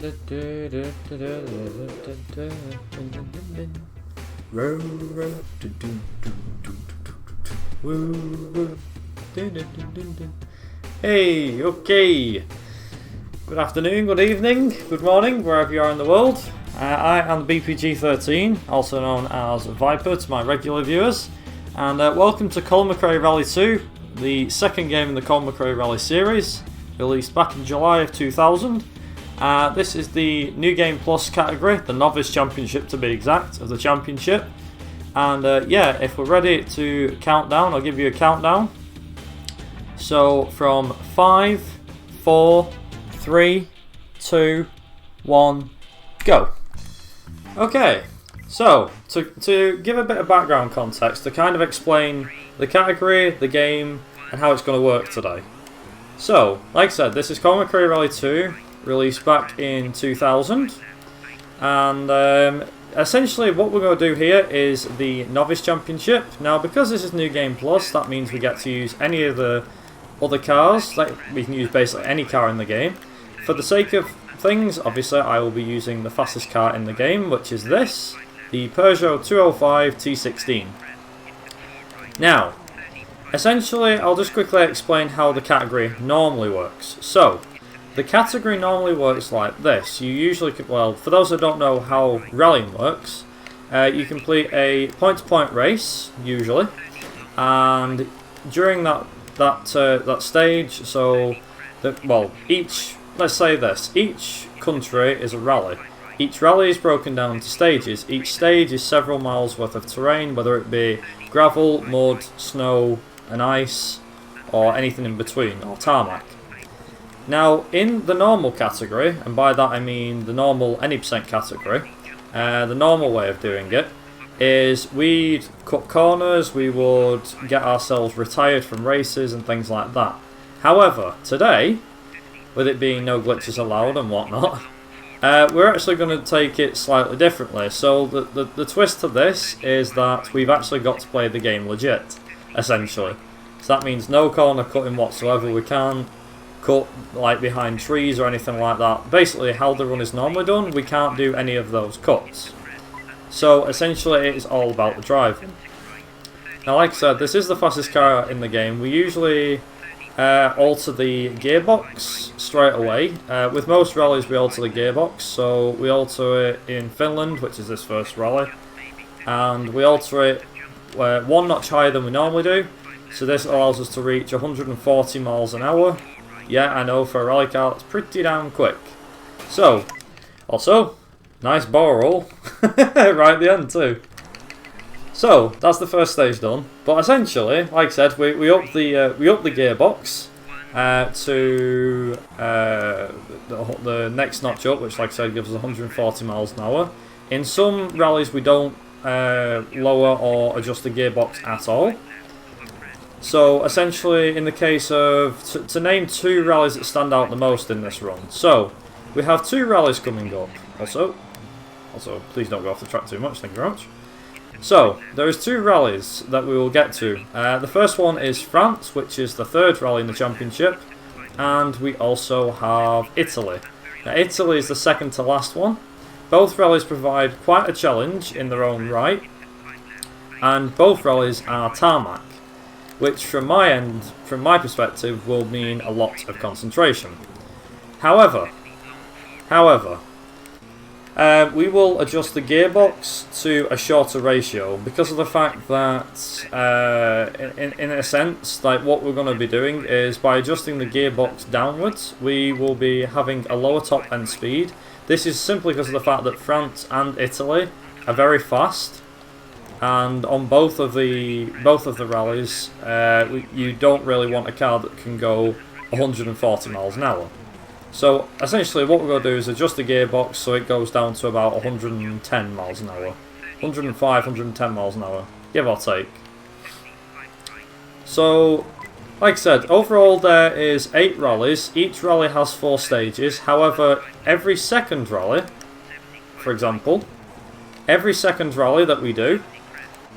Hey, okay. Good afternoon, good evening, good morning, wherever you are in the world. I am the BPG13, also known as Viper to my regular viewers, and welcome to Colin McRae Rally 2, the second game in the Colin McRae Rally series, released back in July of 2000. This is the New Game Plus category, the Novice Championship to be exact, of the championship. And yeah, if we're ready to count down, I'll give you a countdown. So from 5, 4, 3, 2, 1, go. Okay, so to give a bit of background context, to kind of explain the category, the game, and how it's going to work today. So, like I said, this is Colin McRae Rally 2, released back in 2000. And essentially what we're going to do here is the Novice Championship. Now, because this is New Game Plus, that means we get to use any of the other cars. Like, we can use basically any car in the game. For the sake of things, obviously, I will be using the fastest car in the game, which is this, the Peugeot 205 T16. Now, essentially, I'll just quickly explain how the category normally works. So, the category normally works like this. You usually, well, for those who don't know how rallying works, you complete a point-to-point race, usually, and during that stage, so let's say this, each country is a rally. Each rally is broken down into stages. Each stage is several miles worth of terrain, whether it be gravel, mud, snow and ice, or anything in between, or tarmac. Now, in the normal category, and by that I mean the normal any percent category, the normal way of doing it is we'd cut corners, we would get ourselves retired from races and things like that. However, today, with it being no glitches allowed and whatnot, we're actually going to take it slightly differently. So the twist to this is that we've actually got to play the game legit, essentially. So that means no corner cutting whatsoever. We can't cut like behind trees or anything like that. Basically, how the run is normally done, we can't do any of those cuts. So essentially, it is all about the driving. Now, like I said, this is the fastest car in the game. We usually alter the gearbox straight away. With most rallies we alter the gearbox, so we alter it in Finland, which is this first rally, and we alter it one notch higher than we normally do, so this allows us to reach 140 miles an hour. Yeah, I know, for a rally car it's pretty damn quick. So, also, nice bar roll right at the end too. So that's the first stage done. But essentially, like I said, we up the gearbox to the next notch up, which, like I said, gives us 140 miles an hour. In some rallies, we don't lower or adjust the gearbox at all. So essentially, in the case of to name two rallies that stand out the most in this run. So we have two rallies coming up. Also, please don't go off the track too much. Thank you very much. So, there's two rallies that we will get to. The first one is France, which is the third rally in the championship, and we also have Italy. Now, Italy is the second to last one. Both rallies provide quite a challenge in their own right, and both rallies are tarmac, which from my perspective, will mean a lot of concentration. However, we will adjust the gearbox to a shorter ratio because of the fact that, in a sense, like what we're going to be doing is by adjusting the gearbox downwards, we will be having a lower top end speed. This is simply because of the fact that France and Italy are very fast, and on both of the rallies, you don't really want a car that can go 140 miles an hour. So essentially what we're going to do is adjust the gearbox so it goes down to about 110 miles an hour. 105, 110 miles an hour, give or take. So, like I said, overall there is 8 rallies. Each rally has 4 stages. However, every second rally, for example, every second rally that we do,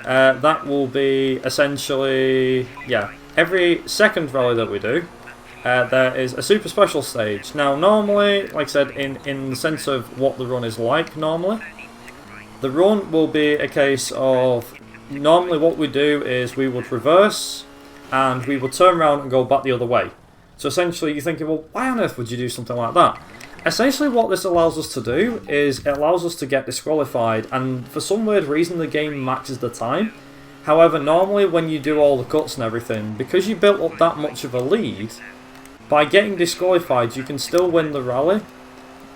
that will be essentially, yeah, every second rally that we do there is a super special stage. Now normally, like I said, in the sense of what the run is like normally, the run will be a case of, normally what we do is we would reverse and we would turn around and go back the other way. So essentially you're thinking, well, why on earth would you do something like that? Essentially what this allows us to do is it allows us to get disqualified, and for some weird reason the game maxes the time. However, normally when you do all the cuts and everything, because you built up that much of a lead, by getting disqualified you can still win the rally,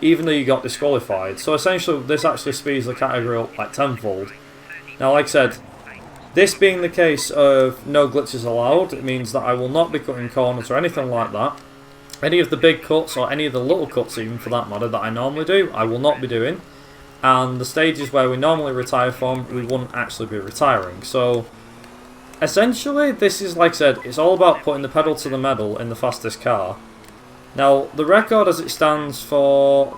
even though you got disqualified. So essentially this actually speeds the category up like tenfold. Now like I said, this being the case of no glitches allowed, it means that I will not be cutting corners or anything like that. Any of the big cuts, or any of the little cuts even for that matter, that I normally do, I will not be doing. And the stages where we normally retire from, we wouldn't actually be retiring. So essentially this is, like I said, it's all about putting the pedal to the metal in the fastest car. Now the record as it stands for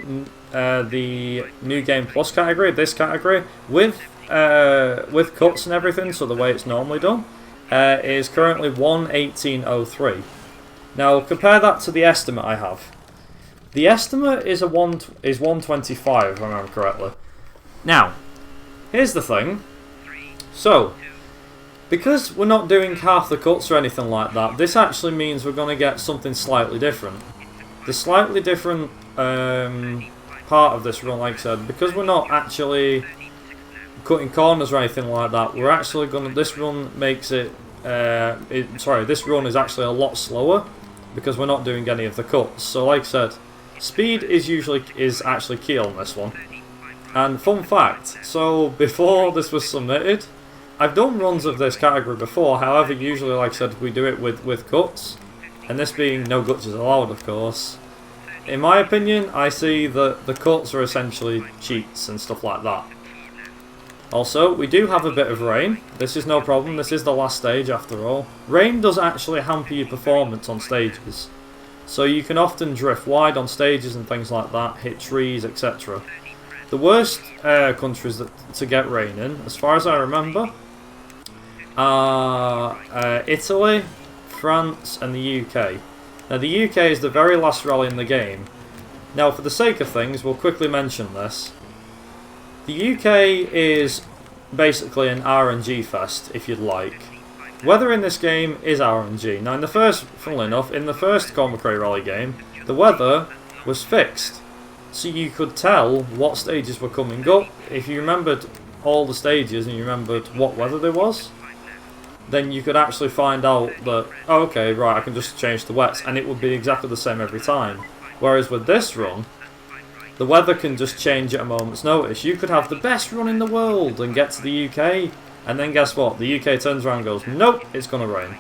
the New Game Plus category, this category, with cuts and everything, so the way it's normally done, is currently 1:18:03. Now compare that to the estimate I have. The estimate is 1:25, if I remember correctly. Now, here's the thing. So, because we're not doing half the cuts or anything like that, this actually means we're going to get something slightly different. The slightly different part of this run, like I said, because we're not actually cutting corners or anything like that, we're actually going to, this run makes it, this run is actually a lot slower because we're not doing any of the cuts. So like I said, speed is actually key on this one. And fun fact, so before this was submitted, I've done runs of this category before, however usually, like I said, we do it with cuts, and this being no glitches allowed of course. In my opinion, I see that the cuts are essentially cheats and stuff like that. Also, we do have a bit of rain. This is no problem, this is the last stage after all. Rain does actually hamper your performance on stages, so you can often drift wide on stages and things like that, hit trees, etc. The worst countries to get rain in, as far as I remember, are Italy, France and the UK. Now the UK is the very last rally in the game. Now for the sake of things, we'll quickly mention this. The UK is basically an RNG fest, if you'd like. Weather in this game is RNG. Now in the first, funnily enough, in the first Colin McRae rally game, the weather was fixed. So you could tell what stages were coming up. If you remembered all the stages and you remembered what weather there was, then you could actually find out that, oh, okay, right, I can just change the wets, and it would be exactly the same every time. Whereas with this run, the weather can just change at a moment's notice. You could have the best run in the world and get to the UK, and then guess what? The UK turns around and goes, nope, it's going to rain.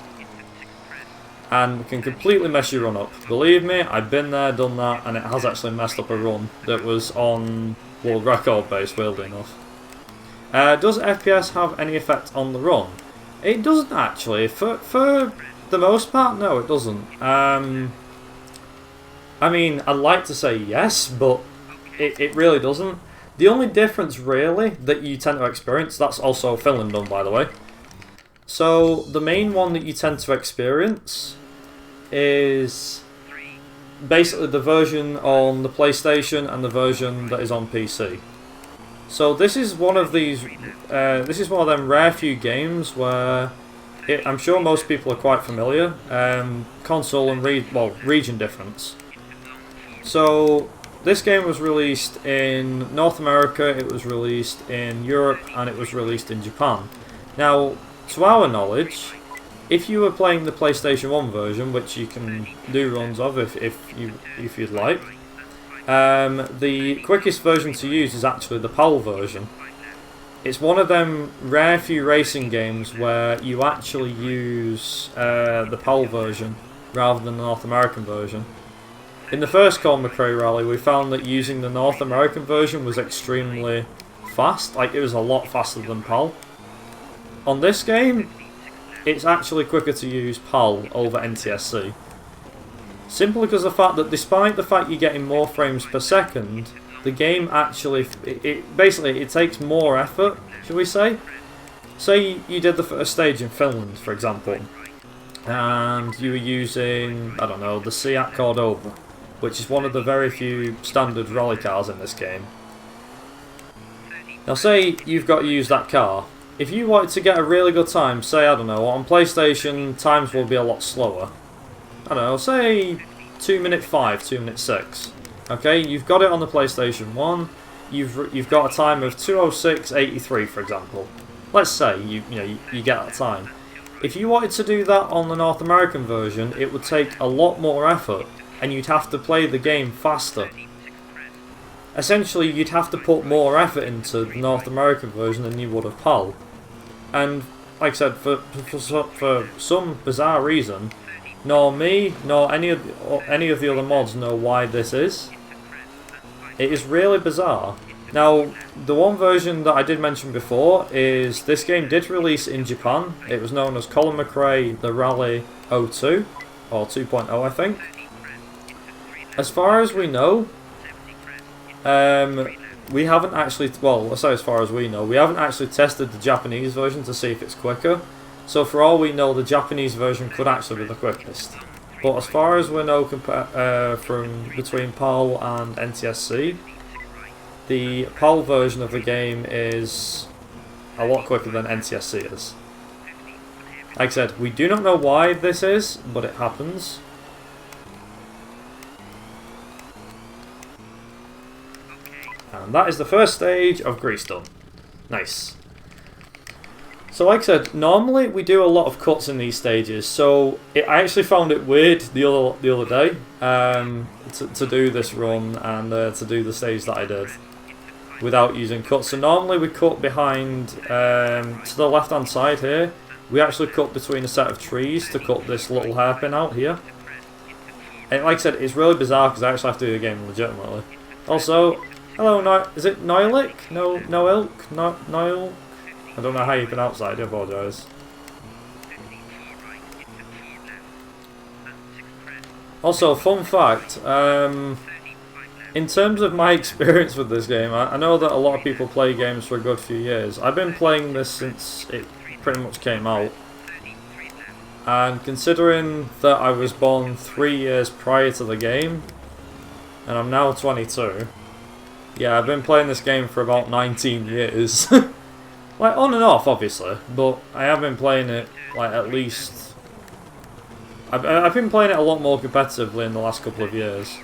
And can completely mess your run up. Believe me, I've been there, done that, and it has actually messed up a run that was on world record base, weirdly enough. Does FPS have any effect on the run? It doesn't actually. For the most part, no, it doesn't. I mean, I'd like to say yes, but it really doesn't. The only difference, really, that you tend to experience, that's also Finland done, by the way. So, the main one that you tend to experience is basically the version on the PlayStation and the version that is on PC. So this is one of these. This is one of them rare few games where I'm sure most people are quite familiar. Console and region difference. So this game was released in North America, it was released in Europe, and it was released in Japan. Now, to our knowledge, if you were playing the PlayStation 1 version, which you can do runs of if you'd like, the quickest version to use is actually the PAL version. It's one of them rare few racing games where you actually use the PAL version rather than the North American version. In the first Colin McRae rally, we found that using the North American version was extremely fast, like it was a lot faster than PAL. On this game, it's actually quicker to use PAL over NTSC. Simply because of the fact that despite the fact you're getting more frames per second, the game actually, it takes more effort, shall we say. Say you did the first stage in Finland, for example. and you were using, I don't know, the Seat Cordoba, which is one of the very few standard rally cars in this game. Now say you've got to use that car. If you wanted to get a really good time, say, I don't know, on PlayStation, times will be a lot slower. I don't know, say 2 minute 5, 2 minute 6. Okay, you've got it on the PlayStation 1, you've got a time of 2:06.83, for example. Let's say you get that time. If you wanted to do that on the North American version, it would take a lot more effort, and you'd have to play the game faster. Essentially, you'd have to put more effort into the North American version than you would have PAL. And, like I said, for some bizarre reason, nor me, nor any of the other mods know why this is. It is really bizarre. Now, the one version that I did mention before is this game did release in Japan. It was known as Colin McRae The Rally 02, or 2.0 I think. As far as we know, we haven't actually, well, let's say as far as we know, we haven't actually tested the Japanese version to see if it's quicker. So for all we know, the Japanese version could actually be the quickest. But as far as we know, from between PAL and NTSC, the PAL version of the game is a lot quicker than NTSC is. Like I said, we do not know why this is, but it happens. And that is the first stage of Greece done. Nice. So like I said, normally we do a lot of cuts in these stages, so I actually found it weird the other day to do this run and to do the stage that I did without using cuts. So normally we cut behind, to the left hand side here, we actually cut between a set of trees to cut this little hairpin out here. And like I said, it's really bizarre because I actually have to do the game legitimately. Also, hello, is it Noilic? Noilk? I don't know how you pronounce that, I do apologise. Also, fun fact, in terms of my experience with this game, I know that a lot of people play games for a good few years. I've been playing this since it pretty much came out. And considering that I was born 3 years prior to the game, and I'm now 22, yeah, I've been playing this game for about 19 years. Like, on and off, obviously, but I have been playing it, like, at least... I've been playing it a lot more competitively in the last couple of years.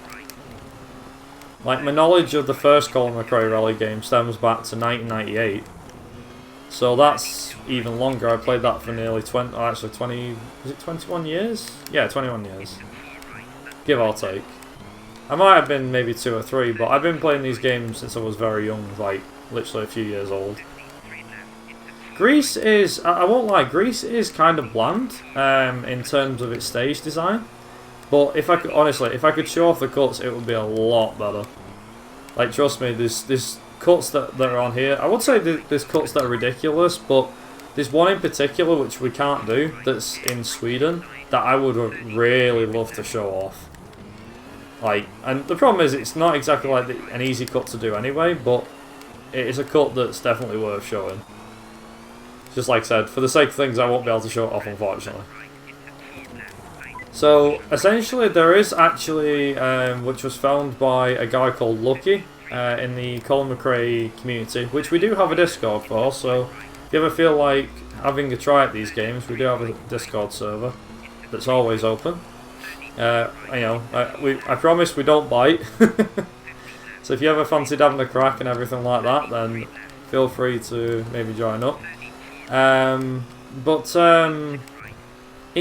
Like, my knowledge of the first Colin McRae Rally game stems back to 1998. So that's even longer. I played that for nearly 20... Oh, actually, 20... Was it 21 years? Yeah, 21 years. Give or take. I might have been maybe 2 or 3, but I've been playing these games since I was very young, like, literally a few years old. Greece is, I won't lie, Greece is kind of bland in terms of its stage design. But if I could, honestly, if I could show off the cuts, it would be a lot better. Like, trust me, there's cuts that are on here. I would say there's cuts that are ridiculous, but there's one in particular which we can't do, that's in Sweden, that I would really love to show off. Like, and the problem is, it's not exactly like an easy cut to do anyway, but it is a cut that's definitely worth showing. Just like I said, for the sake of things, I won't be able to show it off, unfortunately. So, essentially, there is actually, which was found by a guy called Lucky in the Colin McRae community, which we do have a Discord for, so if you ever feel like having a try at these games, we do have a Discord server that's always open. I promise we don't bite. So if you ever fancied having a crack and everything like that, then feel free to maybe join up. In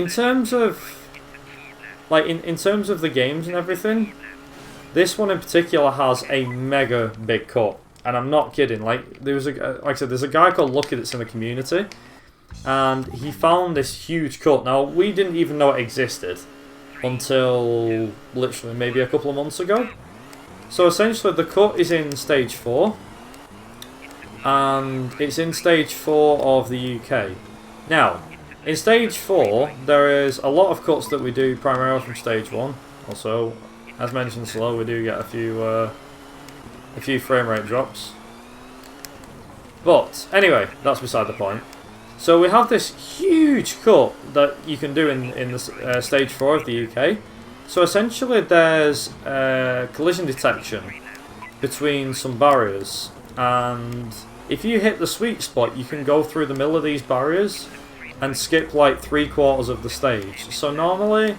terms of in terms of the games and everything, this one in particular has a mega big cut, and I'm not kidding. Like I said, there's a guy called Lucky that's in the community, and he found this huge cut. Now we didn't even know it existed until literally maybe a couple of months ago. So essentially, the cut is in stage 4. And it's in stage 4 of the UK. Now, in stage 4, there is a lot of cuts that we do primarily from stage 1. Also, as mentioned slow, we do get a few frame rate drops. But, anyway, that's beside the point. So we have this huge cut that you can do in the stage 4 of the UK. So essentially there's collision detection between some barriers, and if you hit the sweet spot you can go through the middle of these barriers and skip like 3/4 of the stage. So normally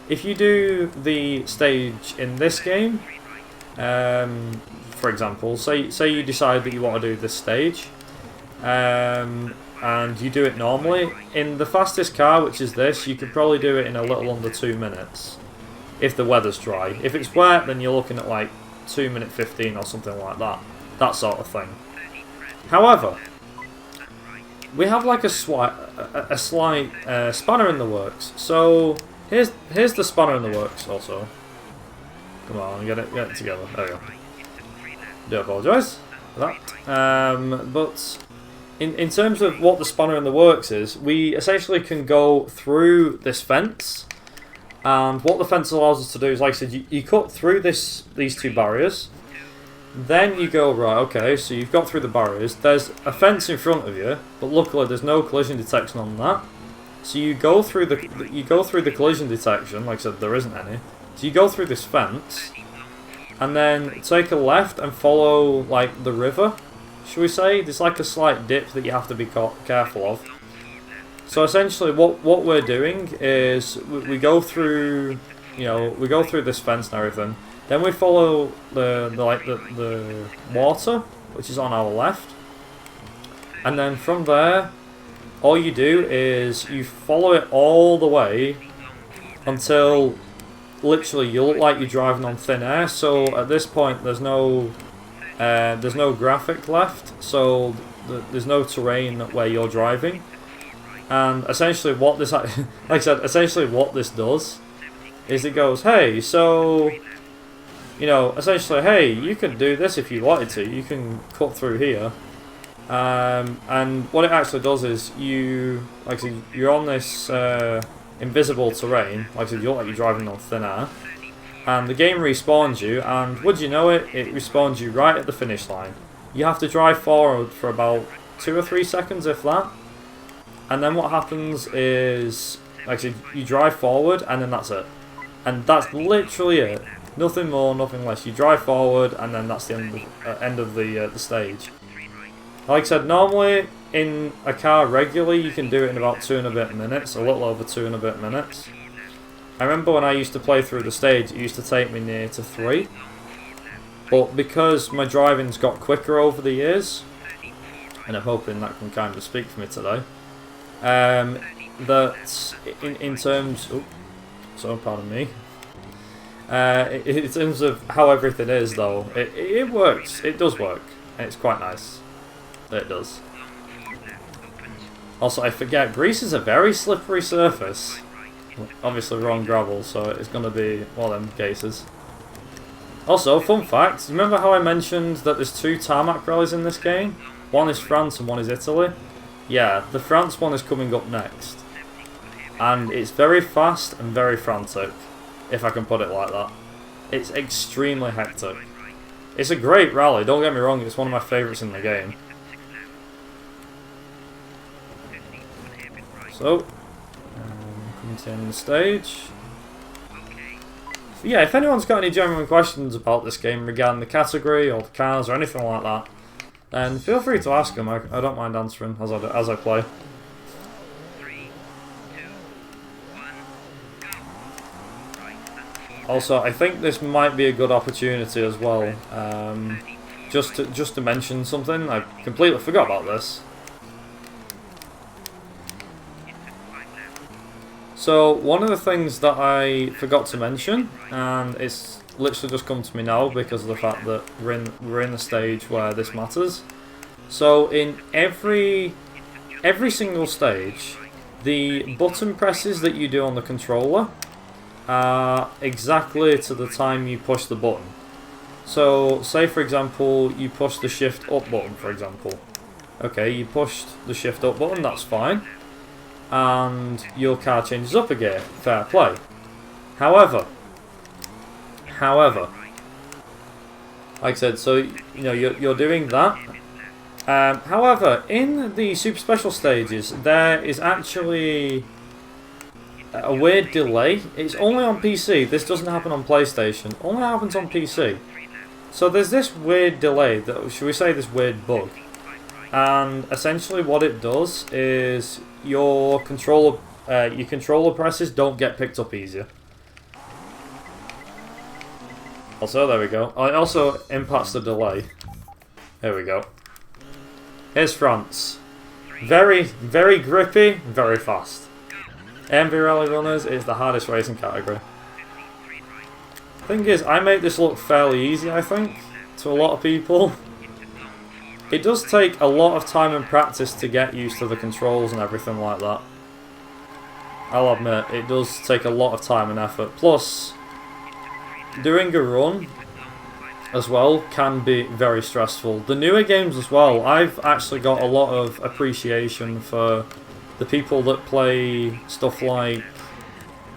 if you do the stage in this game, for example, say you decide that you want to do this stage, and you do it normally, in the fastest car, which is this, you could probably do it in a little under 2 minutes, if the weather's dry. If it's wet, then you're looking at like 2 minute 15 or something like that sort of thing. However, we have like a slight spanner in the works. So here's the spanner in the works also. Come on, get it together. There we go. Do apologise for that. But in terms of what the spanner in the works is, we essentially can go through this fence, and what the fence allows us to do is, like I said, you cut through these two barriers, then you go, right, okay, so you've got through the barriers, there's a fence in front of you, but luckily there's no collision detection on that, so you go through the collision detection, like I said, there isn't any, so you go through this fence, and then take a left and follow, like, the river, should we say. There's like a slight dip that you have to be careful of. So essentially what we're doing is we go through, we go through this fence and everything, then we follow the water, which is on our left, and then from there all you do is you follow it all the way until literally you look like you're driving on thin air. So at this point there's no graphic left, so there's no terrain where you're driving. And essentially what this, like I said, essentially what this does is it goes, hey, so, essentially, hey, you can do this if you wanted to, you can cut through here. And what it actually does is like I said, you're on this invisible terrain, like I said, you look like you're driving on thin air. And the game respawns you, and would you know it, it respawns you right at the finish line. You have to drive forward for about 2 or 3 seconds, if that. And then what happens is, like I said, you drive forward, and then that's it. And that's literally it. Nothing more, nothing less. You drive forward, and then that's the end of the stage. Like I said, normally in a car regularly, you can do it in about 2 and a bit minutes, a little over 2 and a bit minutes. I remember when I used to play through the stage, it used to take me near to 3. But because my driving's got quicker over the years, and I'm hoping that can kind of speak for me today, that in terms... Oh, so pardon me. In terms of how everything is, though, it works. It does work. And it's quite nice. It does. Also, I forget, Greece is a very slippery surface. Obviously we're on gravel, so it's going to be one of them cases. Also, fun fact, remember how I mentioned that there's 2 tarmac rallies in this game? One is France and one is Italy? Yeah, the France one is coming up next. And it's very fast and very frantic, if I can put it like that. It's extremely hectic. It's a great rally, don't get me wrong, it's one of my favourites in the game. So, coming to the end of the stage. But yeah, if anyone's got any genuine questions about this game regarding the category or the cars or anything like that, then feel free to ask them. I don't mind answering as I play. Also, I think this might be a good opportunity as well. Just to mention something, I completely forgot about this. So one of the things that I forgot to mention, and it's literally just come to me now because of the fact that we're in a stage where this matters. So in every single stage, the button presses that you do on the controller are exactly to the time you push the button. So say for example you push the shift up button, for example. Okay, you pushed the shift up button, that's fine. And your car changes up again, fair play. However, like I said, so you're doing that, However, in the super special stages, there is actually a weird delay. It's only on PC. This doesn't happen on PlayStation. Only happens on PC. So there's this weird delay, should we say this weird bug. And essentially what it does is your controller presses don't get picked up easier. Also, there we go. It also impacts the delay. There we go. Here's France. Very, very grippy, very fast. MV Rally Runners is the hardest racing category. Thing is, I make this look fairly easy, I think, to a lot of people. It does take a lot of time and practice to get used to the controls and everything like that. I'll admit, it does take a lot of time and effort. Plus, doing a run as well can be very stressful. The newer games as well, I've actually got a lot of appreciation for the people that play stuff like,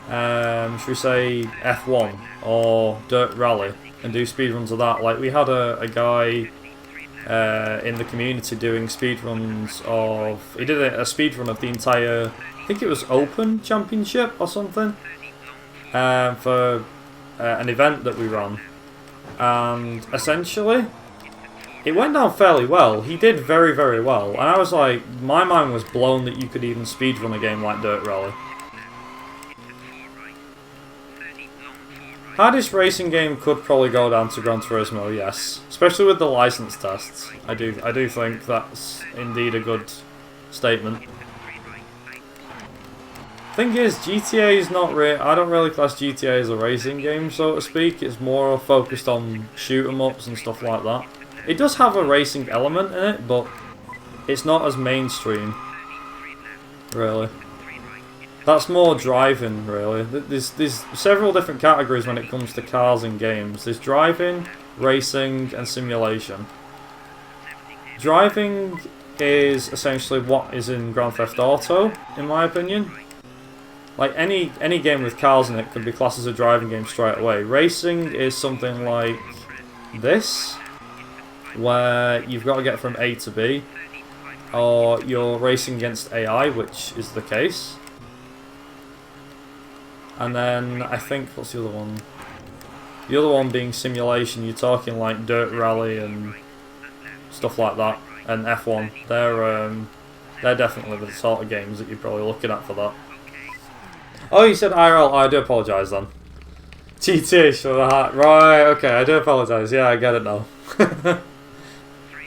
should we say, F1 or Dirt Rally and do speedruns of that. Like, we had a guy in the community doing speedruns of... He did a speedrun of the entire... I think it was Open Championship or something. For an event that we ran. And essentially, it went down fairly well. He did very, very well. And I was like, my mind was blown that you could even speedrun a game like Dirt Rally. Hardest racing game could probably go down to Gran Turismo, yes. Especially with the license tests. I do think that's indeed a good statement. Thing is, GTA is not really... I don't really class GTA as a racing game, so to speak. It's more focused on shoot-em-ups and stuff like that. It does have a racing element in it, but it's not as mainstream, really. That's more driving, really. There's several different categories when it comes to cars and games. There's driving, racing, and simulation. Driving is essentially what is in Grand Theft Auto, in my opinion. Like, any game with cars in it could be classed as a driving game straight away. Racing is something like this, where you've got to get from A to B, or you're racing against AI, which is the case. And then, I think, what's the other one? The other one being simulation, you're talking like Dirt Rally and stuff like that, and F1. They're definitely the sort of games that you're probably looking at for that. Oh, you said IRL. Oh, I do apologise then. GTA for the heart. Right, okay, I do apologise. Yeah, I get it now.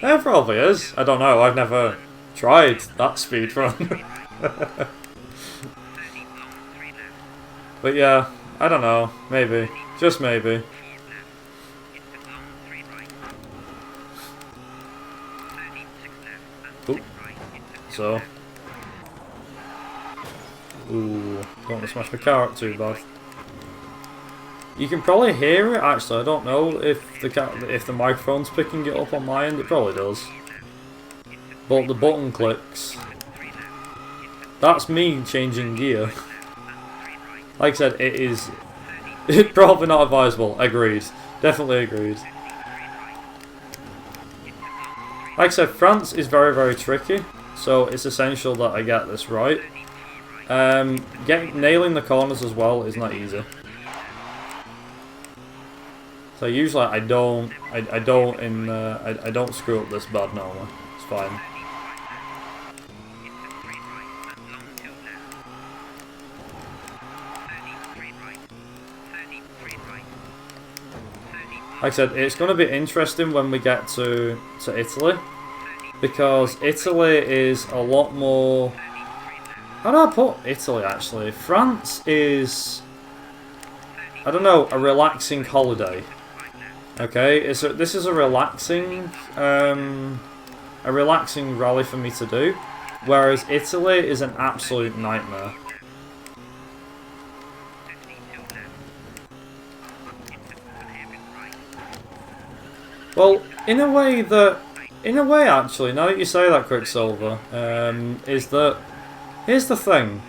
There probably is. I don't know. I've never tried that speedrun. But yeah, I don't know. Maybe. Just maybe. Ooh. So. Ooh, don't want to smash the car up too bad. You can probably hear it. Actually, I don't know if the microphone's picking it up on my end. It probably does. But the button clicks. That's me changing gear. Like I said, it's probably not advisable. Agreed. Definitely agreed. Like I said, France is very, very tricky. So it's essential that I get this right. Nailing the corners as well is not easy. So usually I don't screw up this bad normally. It's fine. Like I said, it's going to be interesting when we get to Italy, because Italy is a lot more... How do I put Italy, actually? France is, I don't know, a relaxing holiday. Okay, this is a relaxing rally for me to do, whereas Italy is an absolute nightmare. Well, in a way actually, now that you say that, Quicksilver, is that... Here's the thing,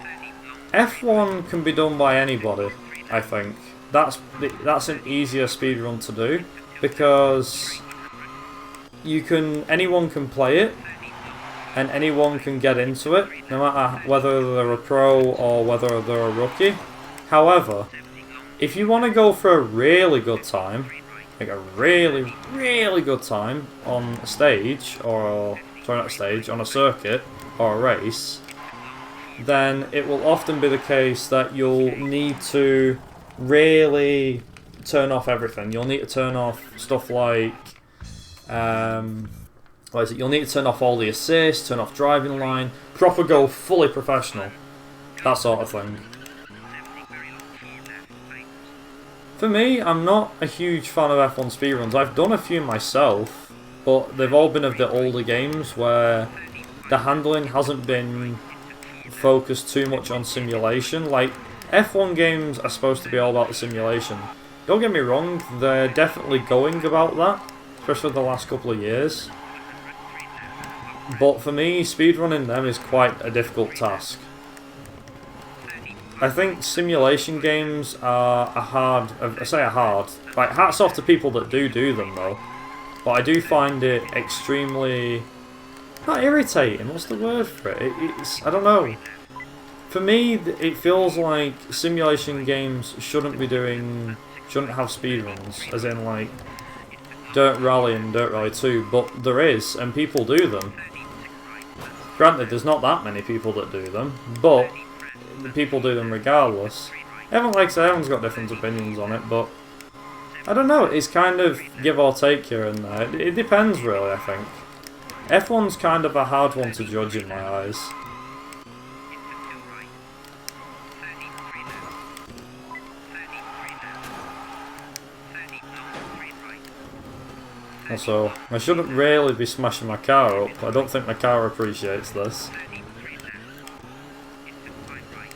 F1 can be done by anybody, I think. That's an easier speedrun to do, because anyone can play it, and anyone can get into it, no matter whether they're a pro or whether they're a rookie. However, if you want to go for a really good time, like a really, really good time on a stage, or sorry, not a stage, on a circuit or a race, then it will often be the case that you'll need to really turn off everything. You'll need to turn off stuff like, what is it? You'll need to turn off all the assists, turn off driving line, proper go fully professional, that sort of thing. For me, I'm not a huge fan of F1 speedruns. I've done a few myself, but they've all been of the older games where the handling hasn't been focused too much on simulation. Like, F1 games are supposed to be all about the simulation. Don't get me wrong, they're definitely going about that, especially the last couple of years. But for me, speedrunning them is quite a difficult task. I think simulation games are like, hats off to people that do them though. But I do find it extremely, not irritating, what's the word for it? It's, I don't know. For me, it feels like simulation games shouldn't have speedruns, as in like Dirt Rally and Dirt Rally 2, but there is, and people do them. Granted, there's not that many people that do them, but the people do them regardless. Everyone's got different opinions on it, but I don't know, it's kind of give or take here and there. It depends really, I think. F1's kind of a hard one to judge in my eyes. Also, I shouldn't really be smashing my car up. I don't think my car appreciates this.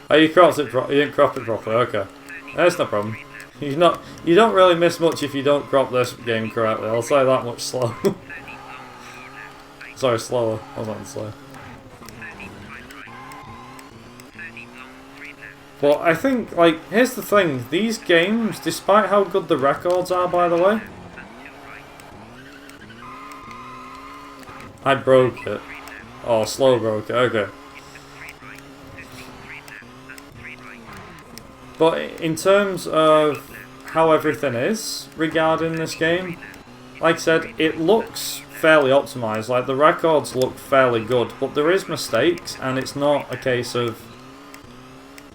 Oh, you cropped it. You didn't crop it properly. Okay, that's no problem. You don't really miss much if you don't crop this game correctly. I'll say that much. Slow. Sorry, slower. I wasn't slow. But I think, like, here's the thing. These games, despite how good the records are, by the way, I broke it. Oh, slow broke it. Okay. But in terms of how everything is regarding this game, like I said, it looks fairly optimised. Like, the records look fairly good, but there is mistakes, and it's not a case of,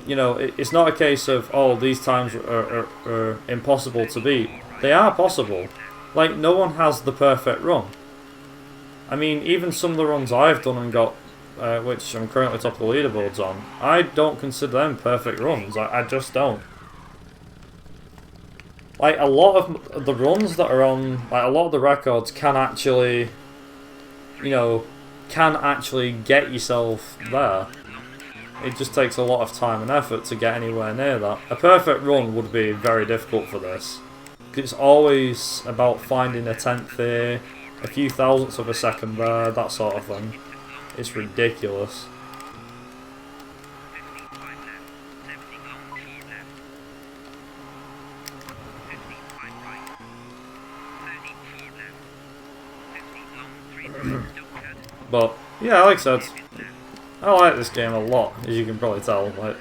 you know, it's not a case of, oh, these times are impossible to beat. They are possible. Like, no one has the perfect run. I mean, even some of the runs I've done and got, which I'm currently top of the leaderboards on, I don't consider them perfect runs. I just don't. Like, a lot of the runs that are on, like, a lot of the records can actually, you know, get yourself there. It just takes a lot of time and effort to get anywhere near that. A perfect run would be very difficult for this. It's always about finding a tenth here, a few thousandths of a second there, that sort of thing. It's ridiculous. But yeah, like I said, I like this game a lot, as you can probably tell. Like,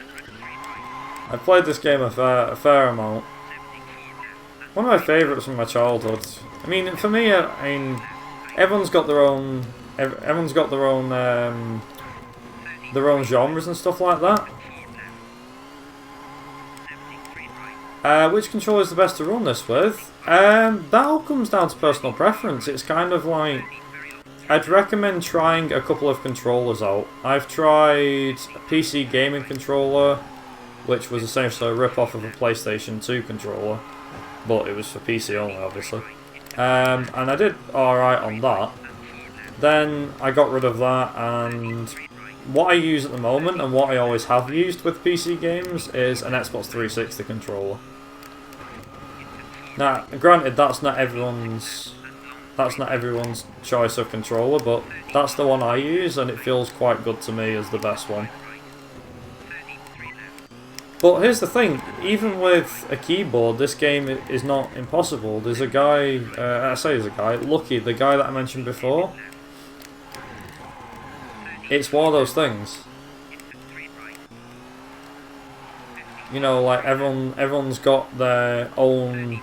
I played this game a fair amount. One of my favourites from my childhood. I mean, for me, everyone's got their own genres and stuff like that. Which controller is the best to run this with? That all comes down to personal preference. It's kind of like, I'd recommend trying a couple of controllers out. I've tried a PC gaming controller, which was essentially a rip-off of a PlayStation 2 controller, but it was for PC only, obviously. And I did alright on that. Then I got rid of that, and what I use at the moment, and what I always have used with PC games, is an Xbox 360 controller. Now, granted, that's not everyone's choice of controller, but that's the one I use, and it feels quite good to me as the best one. But here's the thing, even with a keyboard, this game is not impossible. There's a guy, Lucky, the guy that I mentioned before. It's one of those things. You know, like everyone's got their own.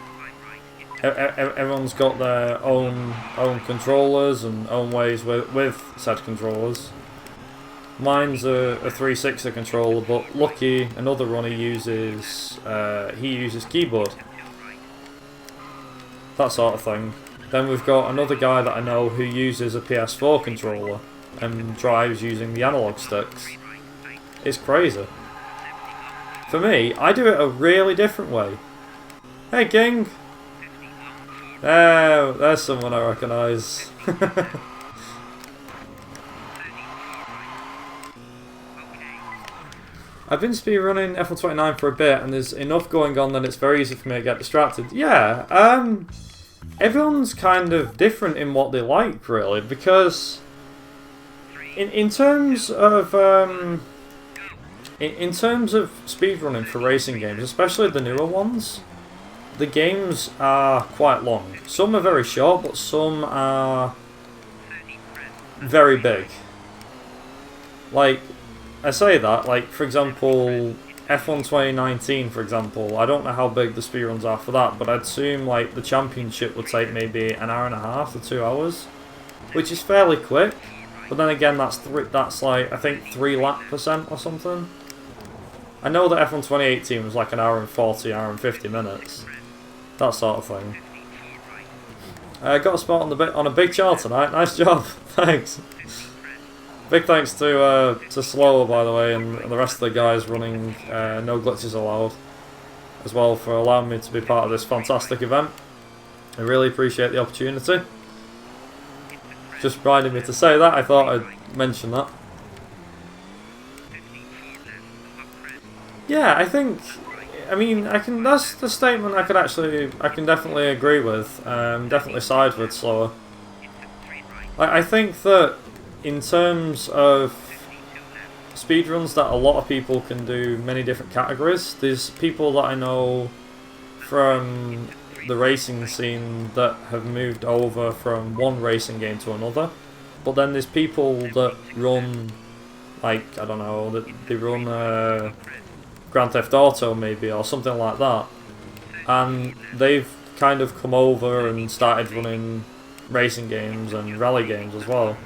Everyone's got their own controllers and own ways with said controllers. Mine's a 360 controller, but Lucky, another runner, uses keyboard. That sort of thing. Then we've got another guy that I know who uses a PS4 controller and drives using the analog sticks. It's crazy. For me, I do it a really different way. Hey King! Oh, there's someone I recognise. I've been speedrunning F129 for a bit, and there's enough going on that it's very easy for me to get distracted. Yeah, everyone's kind of different in what they like, really, because in terms of in terms of speedrunning for racing games, especially the newer ones, the games are quite long. Some are very short, but some are very big. Like, I say that, like, for example, F1 2019, for example, I don't know how big the speedruns are for that, but I'd assume, like, the championship would take maybe an hour and a half to 2 hours, which is fairly quick, but then again, that's like, I think 3 lap% or something. I know that F1 2018 was like an hour and 40, hour and 50 minutes. That sort of thing. Got a spot on a big channel tonight. Nice job. Thanks. Big thanks to Slower, by the way, and the rest of the guys running No Glitches Allowed as well, for allowing me to be part of this fantastic event. I really appreciate the opportunity. Just reminded me to say that. I thought I'd mention that. Yeah, I mean, that's the statement I can definitely agree with, definitely side with Slower. I think that in terms of speedruns, that a lot of people can do many different categories. There's people that I know from the racing scene that have moved over from one racing game to another, but then there's people that run, like, I don't know, that they run Grand Theft Auto maybe, or something like that, and they've kind of come over and started running racing games and rally games as well,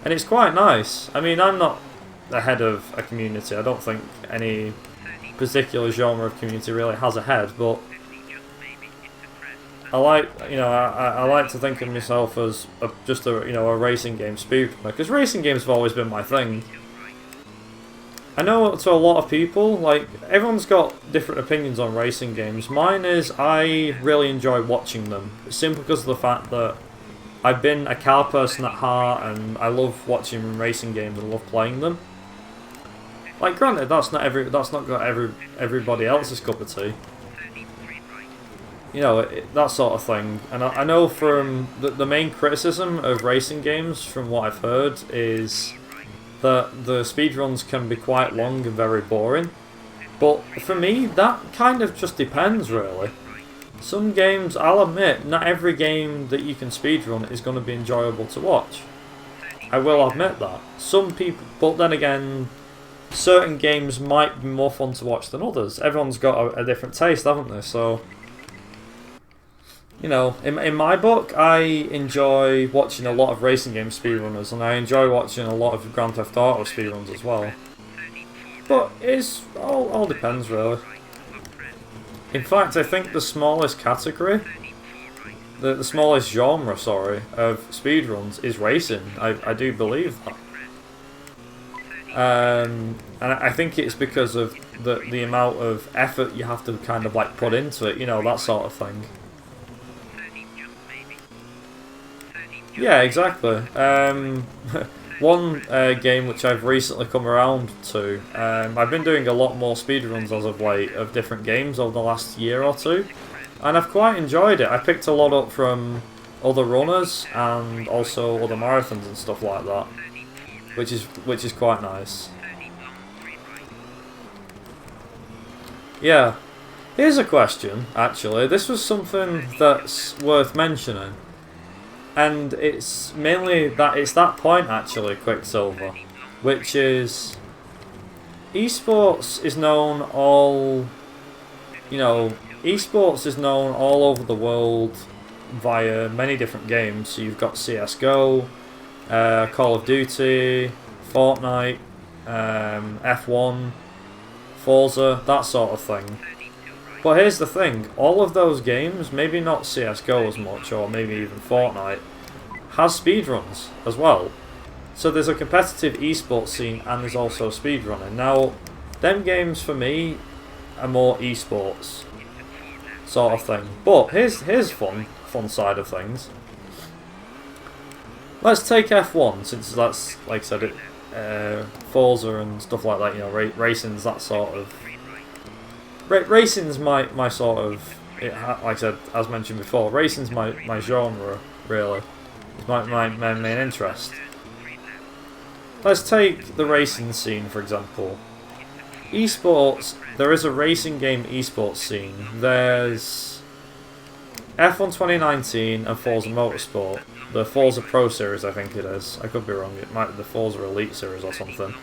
and it's quite nice. I mean, I'm not the head of a community. I don't think any particular genre of community really has a head, but I like, you know, I like to think of myself as just a racing game speedrunner, because racing games have always been my thing. I know to a lot of people, like, everyone's got different opinions on racing games. Mine is, I really enjoy watching them, simply because of the fact that I've been a car person at heart, and I love watching racing games and love playing them. Like, granted, that's not got everybody else's cup of tea. You know, that sort of thing. And I know from the main criticism of racing games, from what I've heard, is that the speedruns can be quite long and very boring. But for me, that kind of just depends, really. Some games, I'll admit, not every game that you can speedrun is going to be enjoyable to watch. I will admit that. Some people, but then again, certain games might be more fun to watch than others. Everyone's got a different taste, haven't they? So, you know, in my book, I enjoy watching a lot of racing game speedrunners, and I enjoy watching a lot of Grand Theft Auto speedruns as well. But it's all depends, really. In fact, I think the smallest category, the smallest genre, sorry, of speedruns is racing. I do believe that. And I think it's because of the amount of effort you have to kind of like put into it, you know, that sort of thing. Yeah, exactly. One game which I've recently come around to, I've been doing a lot more speedruns as of late of different games over the last year or two, and I've quite enjoyed it. I picked a lot up from other runners and also other marathons and stuff like that, which is quite nice. Yeah. Here's a question, actually. This was something that's worth mentioning. And it's mainly that it's that point, actually, Quicksilver. Which is... esports is known all... You know, esports is known all over the world via many different games. So you've got CSGO, Call of Duty, Fortnite, F1, Forza, that sort of thing. But here's the thing, all of those games, maybe not CSGO as much, or maybe even Fortnite, has speedruns as well. So there's a competitive esports scene and there's also speedrunning. Now, them games for me are more esports sort of thing. But here's fun side of things. Let's take F1, since that's, like I said, Forza and stuff like that, you know, racing's that sort of... Racing's my sort of, like I said, as mentioned before, racing's my genre, really. It's my main interest. Let's take the racing scene, for example. Esports, there is a racing game esports scene. There's F1 2019 and Forza Motorsport. The Forza Pro Series, I think it is. I could be wrong, it might be the Forza Elite Series or something.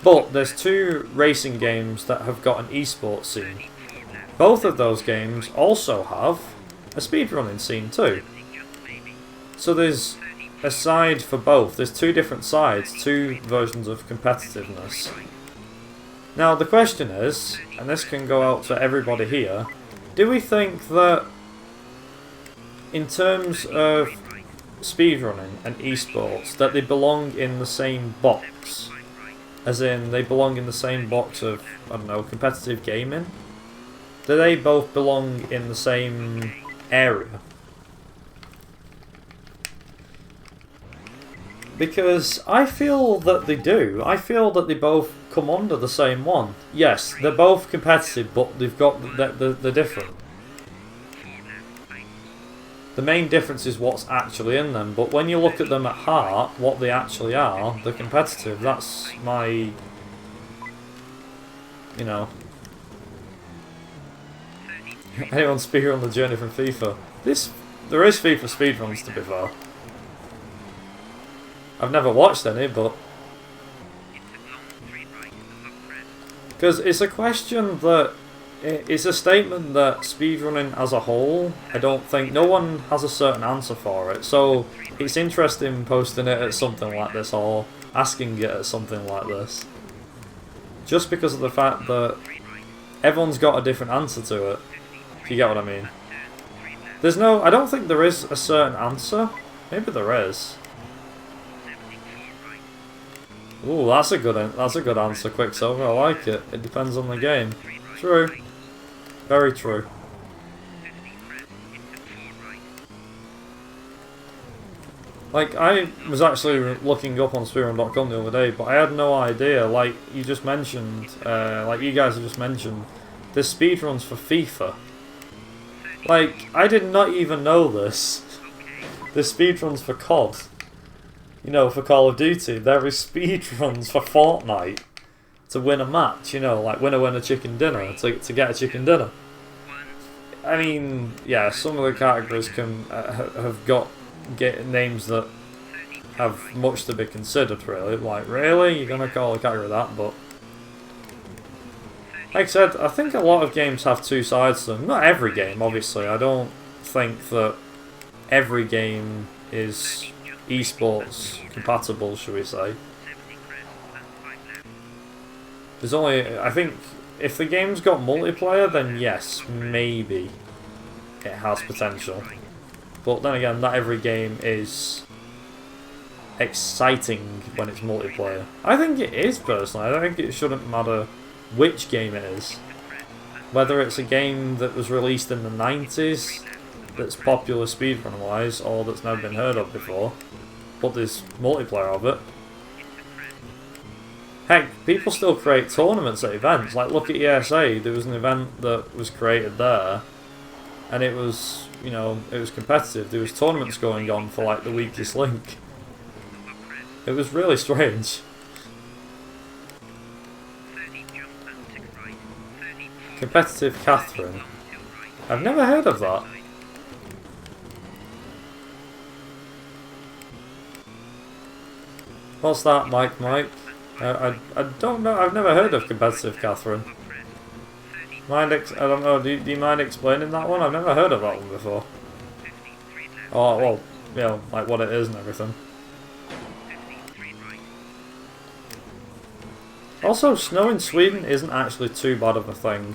But there's two racing games that have got an esports scene. Both of those games also have a speedrunning scene too. So there's a side for both. There's two different sides, two versions of competitiveness. Now the question is, and this can go out to everybody here, do we think that in terms of speedrunning and esports, that they belong in the same box? As in, they belong in the same box of, I don't know, competitive gaming? Do they both belong in the same area? Because I feel that they do. I feel that they both come under the same one. Yes, they're both competitive, but they've got the different. The main difference is what's actually in them, but when you look at them at heart, what they actually are, they're competitive. That's my... you know... Anyone speedrun the journey from FIFA? There is FIFA speedruns, to be fair. I've never watched any, but... because it's a question that... it's a statement that speedrunning as a whole, I don't think... no one has a certain answer for it. So, it's interesting posting it at something like this, or asking it at something like this. Just because of the fact that everyone's got a different answer to it. If you get what I mean. There's no... I don't think there is a certain answer. Maybe there is. Ooh, that's a good answer, Quicksilver. I like it. It depends on the game. True. Very true. Like, I was actually looking up on speedrun.com the other day, but I had no idea, like you just mentioned, like you guys have just mentioned, there's speedruns for FIFA. Like, I did not even know this. There's speedruns for COD. You know, for Call of Duty. There is speedruns for Fortnite to win a match, you know, like winner chicken dinner, to get a chicken dinner. I mean, yeah, some of the categories can have got names that have much to be considered, really. Like, really? You're going to call a category that? But like I said, I think a lot of games have two sides to them. Not every game, obviously. I don't think that every game is esports compatible, shall we say. There's only, I think, if the game's got multiplayer, then yes, maybe it has potential. But then again, not every game is exciting when it's multiplayer. I think it is, personally. I don't think it shouldn't matter which game it is. Whether it's a game that was released in the 90s, that's popular speedrun-wise, or that's never been heard of before, but there's multiplayer of it. Heck, people still create tournaments at events. Like, look at ESA, there was an event that was created there, and it was, you know, it was competitive. There was tournaments going on for, like, the weakest link. It was really strange. Competitive Catherine. I've never heard of that. What's that, Mike? I don't know. I've never heard of Competitive Catherine. I don't know. Do you mind explaining that one? I've never heard of that one before. Oh well, you know, like what it is and everything. Also, snow in Sweden isn't actually too bad of a thing.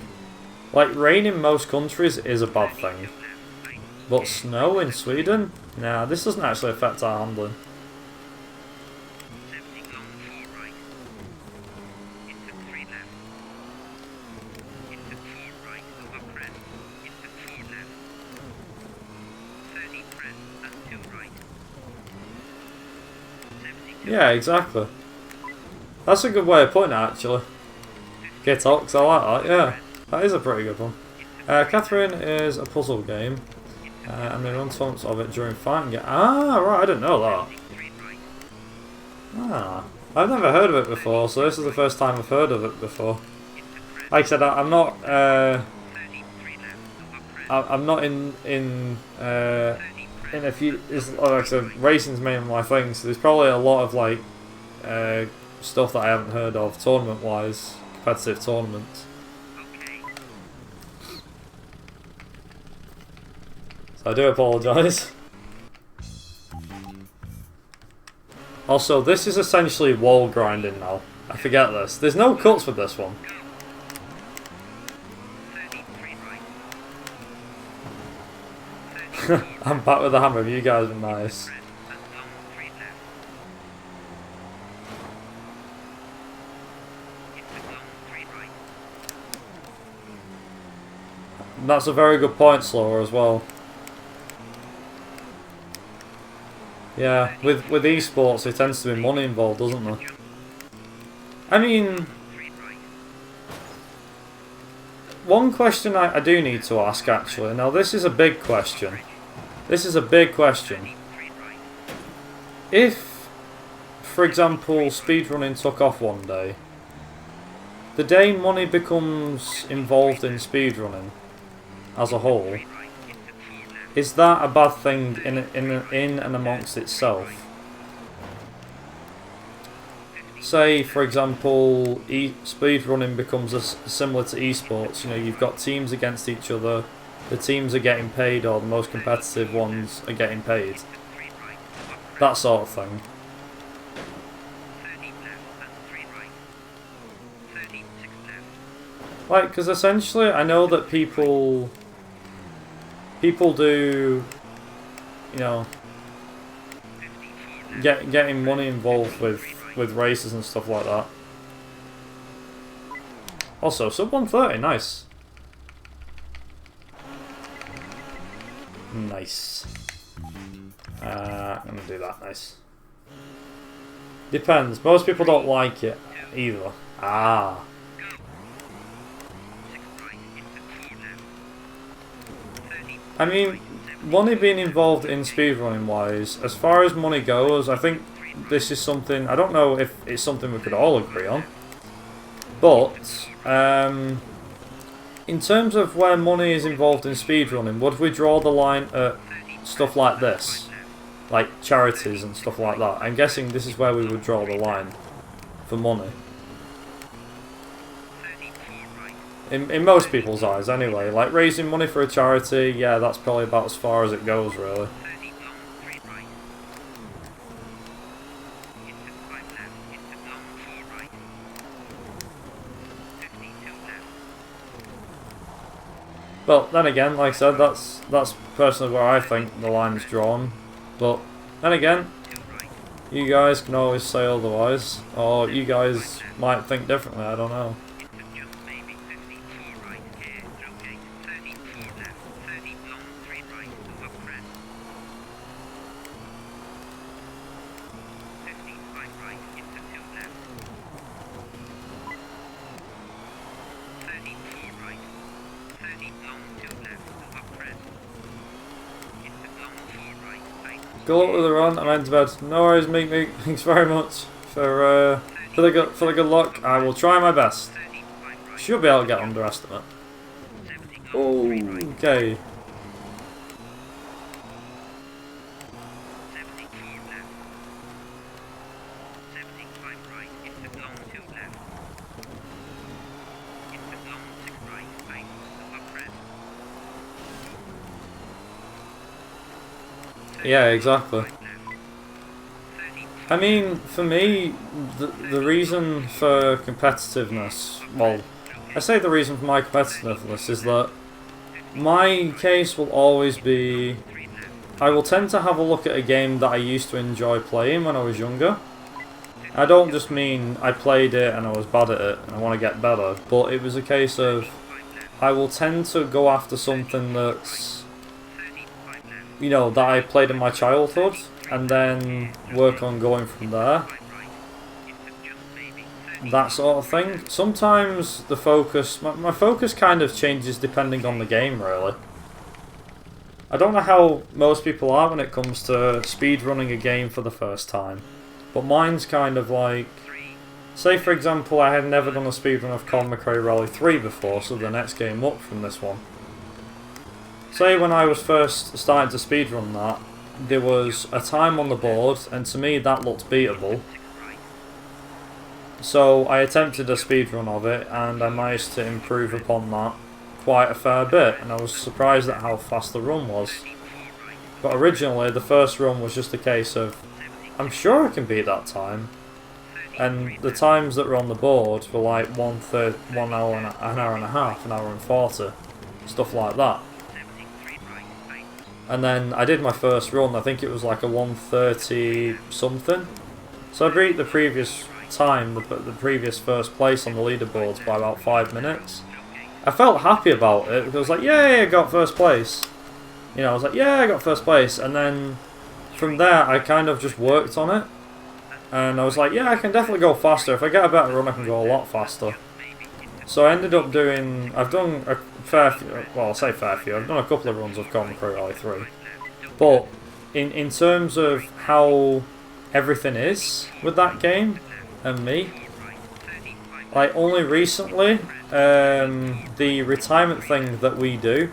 Like, rain in most countries is a bad thing. But snow in Sweden? Nah, this doesn't actually affect our handling. Yeah, exactly. That's a good way of putting it, actually. Gitox, I like that, yeah. That is a pretty good one. Catherine is a puzzle game. And they run taunts of it during fighting. Ah, right, I didn't know that. Ah, I've never heard of it before, so this is the first time I've heard of it before. Like I said, I'm not in a few. Like I said, racing's mainly my thing, so there's probably a lot of like stuff that I haven't heard of tournament-wise, competitive tournaments. So I do apologise. Also, this is essentially wall grinding now. I forget this. There's no cuts with this one. I'm back with the hammer. You guys are nice. And that's a very good point, Slower, as well. Yeah, with esports, there tends to be money involved, doesn't there? I mean, one question I do need to ask, actually. Now, this is a big question. This is a big question. If, for example, speedrunning took off one day, the day money becomes involved in speedrunning as a whole, is that a bad thing in and amongst itself? Say, for example, speedrunning becomes similar to esports. You know, you've got teams against each other. The teams are getting paid, or the most competitive ones are getting paid. That sort of thing. Like, because essentially, I know that people do, you know, getting money involved with races and stuff like that. Also, sub 130, nice. Nice. I'm gonna do that, nice. Depends, most people don't like it either. Ah. I mean, money being involved in speedrunning wise, as far as money goes, I think this is something, I don't know if it's something we could all agree on, but in terms of where money is involved in speedrunning, would we draw the line at stuff like this? Like charities and stuff like that? I'm guessing this is where we would draw the line for money. In most people's eyes, anyway. Like, raising money for a charity, yeah, that's probably about as far as it goes, really. Well, then again, like I said, that's personally where I think the line's drawn. But then again, you guys can always say otherwise, or you guys might think differently, I don't know. Go up with the run, I'm into bed. No worries, Meek. Thanks very much for the good luck. I will try my best. Should be able to get underestimate. Oh, okay. Yeah, exactly. I mean, for me, the reason for competitiveness, well, I say the reason for my competitiveness is that my case will always be, I will tend to have a look at a game that I used to enjoy playing when I was younger. I don't just mean I played it and I was bad at it and I want to get better, but it was a case of, I will tend to go after something that's, you know, that I played in my childhood, and then work on going from there. That sort of thing. Sometimes the focus, my focus kind of changes depending on the game, really. I don't know how most people are when it comes to speedrunning a game for the first time, but mine's kind of like, say for example I had never done a speedrun of Colin McRae Rally 3 before, so the next game up from this one. Say when I was first starting to speedrun that, there was a time on the board, and to me that looked beatable. So I attempted a speedrun of it, and I managed to improve upon that quite a fair bit, and I was surprised at how fast the run was. But originally, the first run was just a case of, I'm sure I can beat that time. And the times that were on the board were like 1 hour and an hour and a half, an hour and 40, stuff like that. And then I did my first run, I think it was like a 1:30 something. So I beat the previous time, the previous first place on the leaderboards by about 5 minutes. I felt happy about it, because I was like, yay, I got first place. You know, I was like, yeah, I got first place. And then from there, I kind of just worked on it. And I was like, yeah, I can definitely go faster. If I get a better run, I can go a lot faster. So I ended up doing, I've done a fair few, well, I'll say fair few, I've done a couple of runs of Colin McRae Rally 3. But in terms of how everything is with that game and me, like only recently, the retirement thing that we do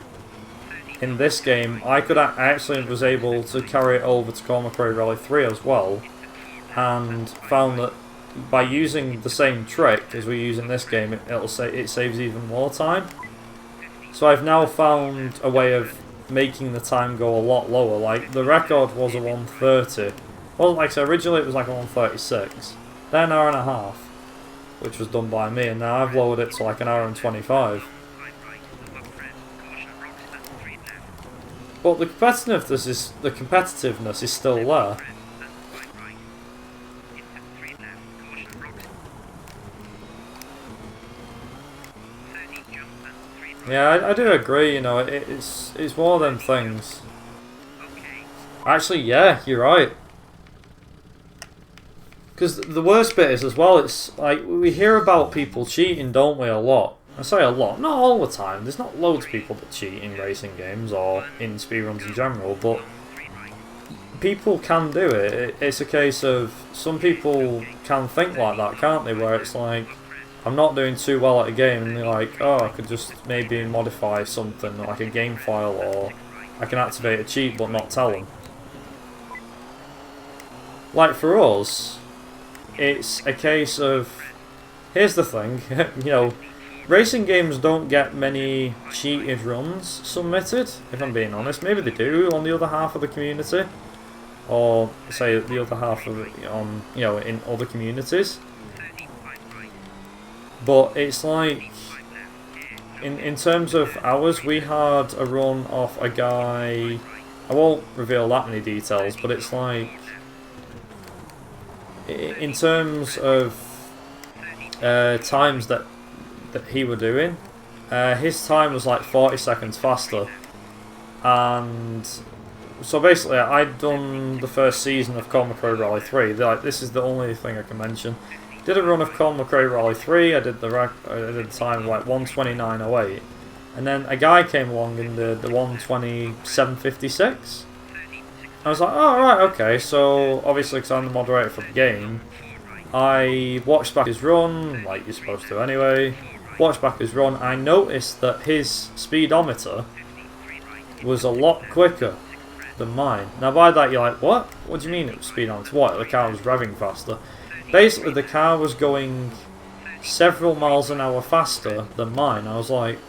in this game, I actually was able to carry it over to Colin McRae Rally 3 as well, and found that by using the same trick as we use in this game, it saves even more time. So I've now found a way of making the time go a lot lower. Like the record was a 1:30. Well, like so originally it was like a 1:36, then an hour and a half, which was done by me, and now I've lowered it to like an hour and 25. But the competitiveness is still there. Yeah, I do agree, you know, it's one of them things. Actually, yeah, you're right. Because the worst bit is as well, it's like, we hear about people cheating, don't we, a lot. I say a lot, not all the time, there's not loads of people that cheat in racing games or in speedruns in general, but people can do it. It's a case of, some people can think like that, can't they, where it's like, I'm not doing too well at a game, and they're like, oh, I could just maybe modify something, like a game file, or I can activate a cheat but not tell them. Like for us, it's a case of, here's the thing, you know, racing games don't get many cheated runs submitted, if I'm being honest. Maybe they do on the other half of the community, or say the other half of it on, you know, in other communities. But it's like, in terms of ours, we had a run off a guy, I won't reveal that many details, but it's like, in terms of times that he were doing, his time was like 40 seconds faster. And so basically, I'd done the first season of Colin McRae Rally 3. Like, this is the only thing I can mention. Did a run of Colin McRae Rally 3, I did the time of like 1:29.08, and then a guy came along in the 1:27.56. I was like, oh right, okay, so obviously because I'm the moderator for the game, I watched back his run, like you're supposed to anyway, watched back his run, I noticed that his speedometer was a lot quicker than mine. Now by that you're like, what? What do you mean it was speedometer? What? The car was revving faster. Basically the car was going several miles an hour faster than mine. I was like,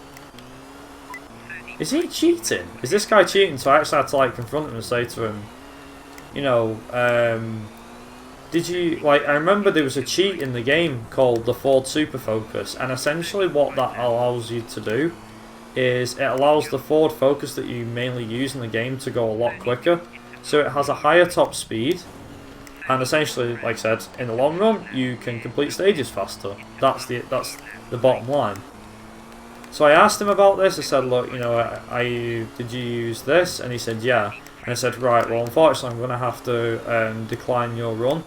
is he cheating? Is this guy cheating? So I actually had to like confront him and say to him, you know, did you, like, I remember there was a cheat in the game called the Ford Super Focus, and essentially what that allows you to do is it allows the Ford Focus that you mainly use in the game to go a lot quicker. So it has a higher top speed, and essentially, like I said, in the long run, you can complete stages faster. That's the bottom line. So I asked him about this. I said, look, you know, did you use this? And he said, yeah. And I said, right, well, unfortunately, I'm going to have to decline your run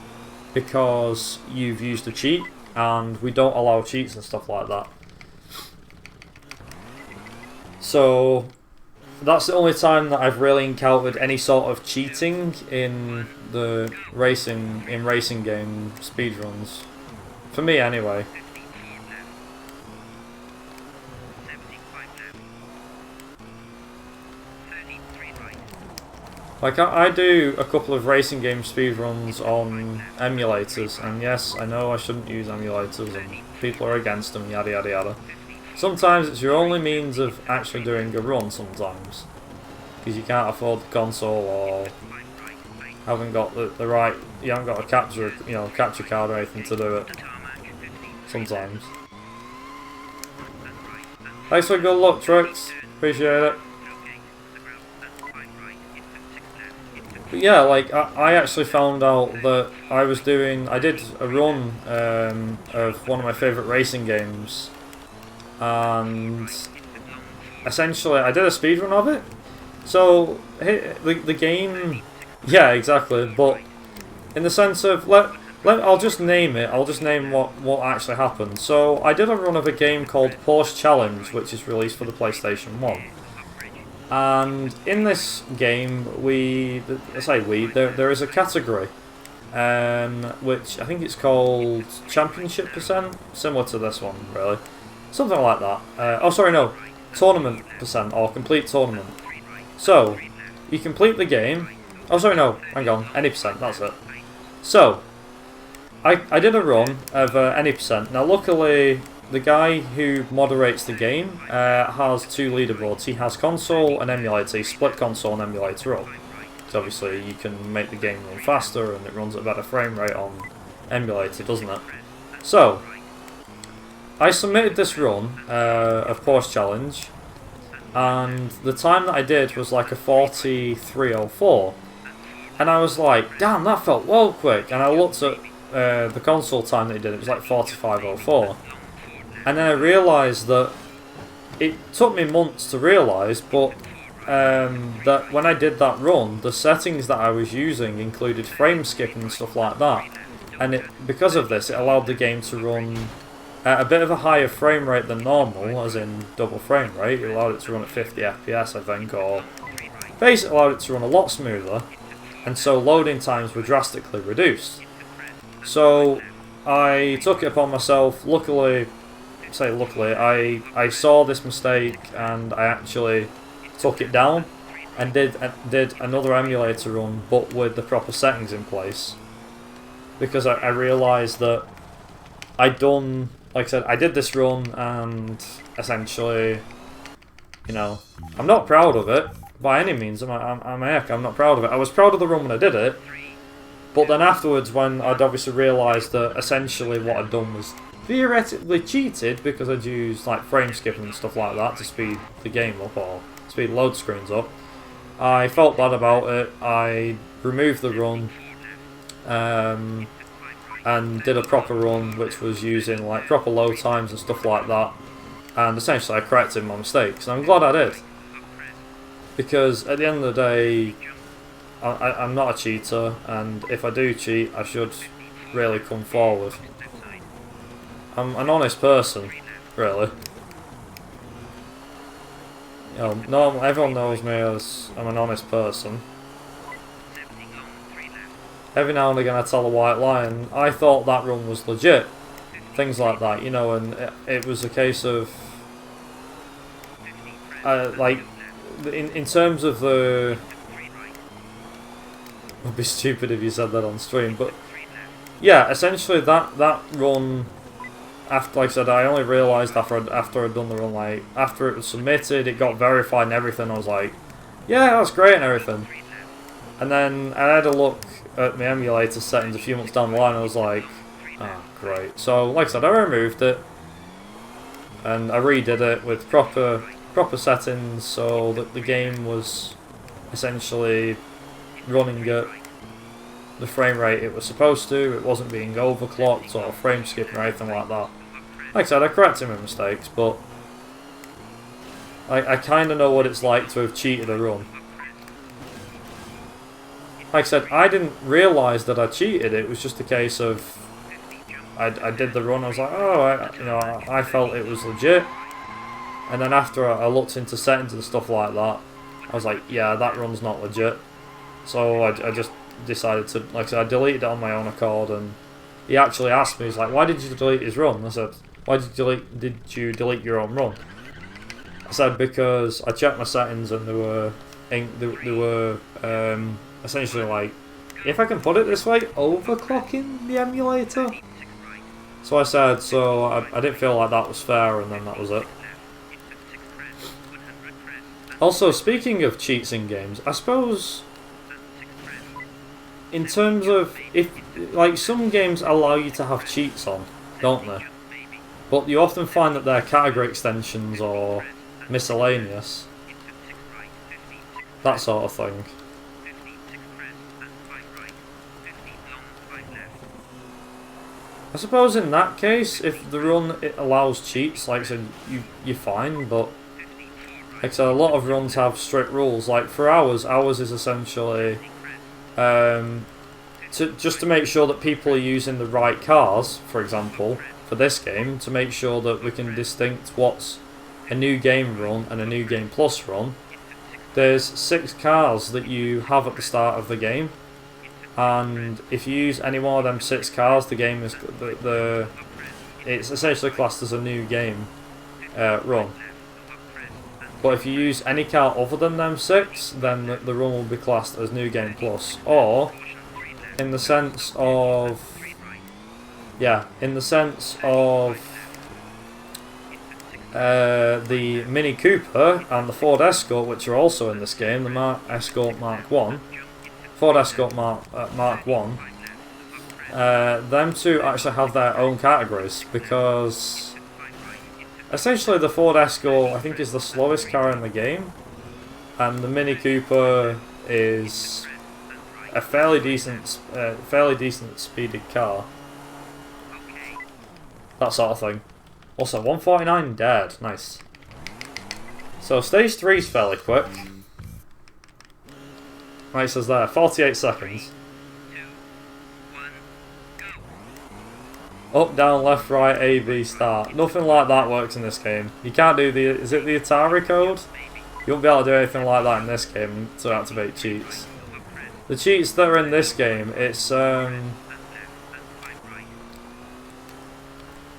because you've used a cheat, and we don't allow cheats and stuff like that. So that's the only time that I've really encountered any sort of cheating in the racing game speedruns. For me, anyway. Like, I do a couple of racing game speedruns on emulators, and yes, I know I shouldn't use emulators, and people are against them, yada yada yada. Sometimes it's your only means of actually doing a run, sometimes. Because you can't afford the console, or haven't got the right, you haven't got a capture card or anything to do it. Sometimes. Thanks for good luck, Trix. Appreciate it. But yeah, like, I actually found out that I did a run of one of my favourite racing games, and essentially I did a speedrun of it. So, the game, yeah, exactly, but in the sense of, I'll just name it, I'll just name what actually happened. So, I did a run of a game called Porsche Challenge, which is released for the PlayStation 1. And in this game, there is a category, which I think it's called Championship Percent, similar to this one, really. Something like that. Tournament Percent, or Complete Tournament. So, you complete the game. Any percent, that's it. So, I did a run of any percent. Now, luckily, the guy who moderates the game has two leaderboards. He has console and emulator. He split console and emulator up. So obviously you can make the game run faster, and it runs at a better frame rate on emulator, doesn't it? So, I submitted this run of Porsche Challenge, and the time that I did was like a 43:04. And I was like, damn, that felt well quick. And I looked at the console time that he did, it was like 45:04. And then I realised that it took me months to realise, but that when I did that run, the settings that I was using included frame skipping and stuff like that. And because of this, it allowed the game to run at a bit of a higher frame rate than normal, as in double frame rate. It allowed it to run at 50 FPS, I think, or basically allowed it to run a lot smoother, and so loading times were drastically reduced. So I took it upon myself. Luckily, I saw this mistake, and I actually took it down and did another emulator run, but with the proper settings in place, because I realised that I did this run, and essentially, you know, I'm not proud of it by any means. I'm not proud of it. I was proud of the run when I did it, but then afterwards, when I'd obviously realised that essentially what I'd done was theoretically cheated, because I'd used like frame skipping and stuff like that to speed the game up or speed load screens up, I felt bad about it. I removed the run and did a proper run, which was using like proper load times and stuff like that, and essentially I corrected my mistakes, and I'm glad I did, because at the end of the day, I'm not a cheater, and if I do cheat, I should really come forward. I'm an honest person, really. You know, everyone knows me as I'm an honest person. Every now and again I tell a white lie, and I thought that run was legit things like that, you know, and it was a case of like in terms of the. It would be stupid if you said that on stream, but yeah, essentially that run. After, like I said, I only realised after I'd done the run, like after it was submitted, it got verified and everything. I was like, yeah, that's great and everything. And then I had a look at my emulator settings a few months down the line. And I was like, oh, great. So, like I said, I removed it and I redid it with proper settings, so that the game was essentially running at the frame rate it was supposed to. It wasn't being overclocked or frame skipping or anything like that. Like I said, I corrected my mistakes, but I kind of know what it's like to have cheated a run. Like I said, I didn't realise that I cheated. It was just a case of I did the run. I was like, oh, I felt it was legit. And then after I looked into settings and stuff like that, I was like, yeah, that run's not legit. So I just decided to, like I said, I deleted it on my own accord, and he actually asked me, he's like, why did you delete his run? I said, why did you delete your own run? I said, because I checked my settings and they were essentially, like, if I can put it this way, overclocking the emulator. So I said, so I didn't feel like that was fair, and then that was it. Also, speaking of cheats in games, I suppose in terms of, if, like, some games allow you to have cheats on, don't they? But you often find that they're category extensions or miscellaneous. That sort of thing. I suppose in that case, if the run it allows cheats, like I said, you're fine, but like I said, a lot of runs have strict rules. Like for ours is essentially just to make sure that people are using the right cars, for example, for this game, to make sure that we can distinct what's a new game run and a new game plus run. There's 6 cars that you have at the start of the game, and if you use any more of them 6 cars, the game is it's essentially classed as a new game run. But if you use any car other than them 6, then the run will be classed as New Game Plus. Or, in the sense of... Yeah, in the sense of the Mini Cooper and the Ford Escort, which are also in this game, the Escort Mark 1, Ford Escort Mark 1, them two actually have their own categories, because essentially the Ford Escort, I think, is the slowest car in the game, and the Mini Cooper is a fairly decent speeded car. That sort of thing. Also, 149 dead. Nice. So stage 3 is fairly quick. Right, it says there, 48 seconds. Up, down, left, right, A, B, start. Nothing like that works in this game. You can't do the... Is it the Atari code? You won't be able to do anything like that in this game to activate cheats. The cheats that are in this game, it's...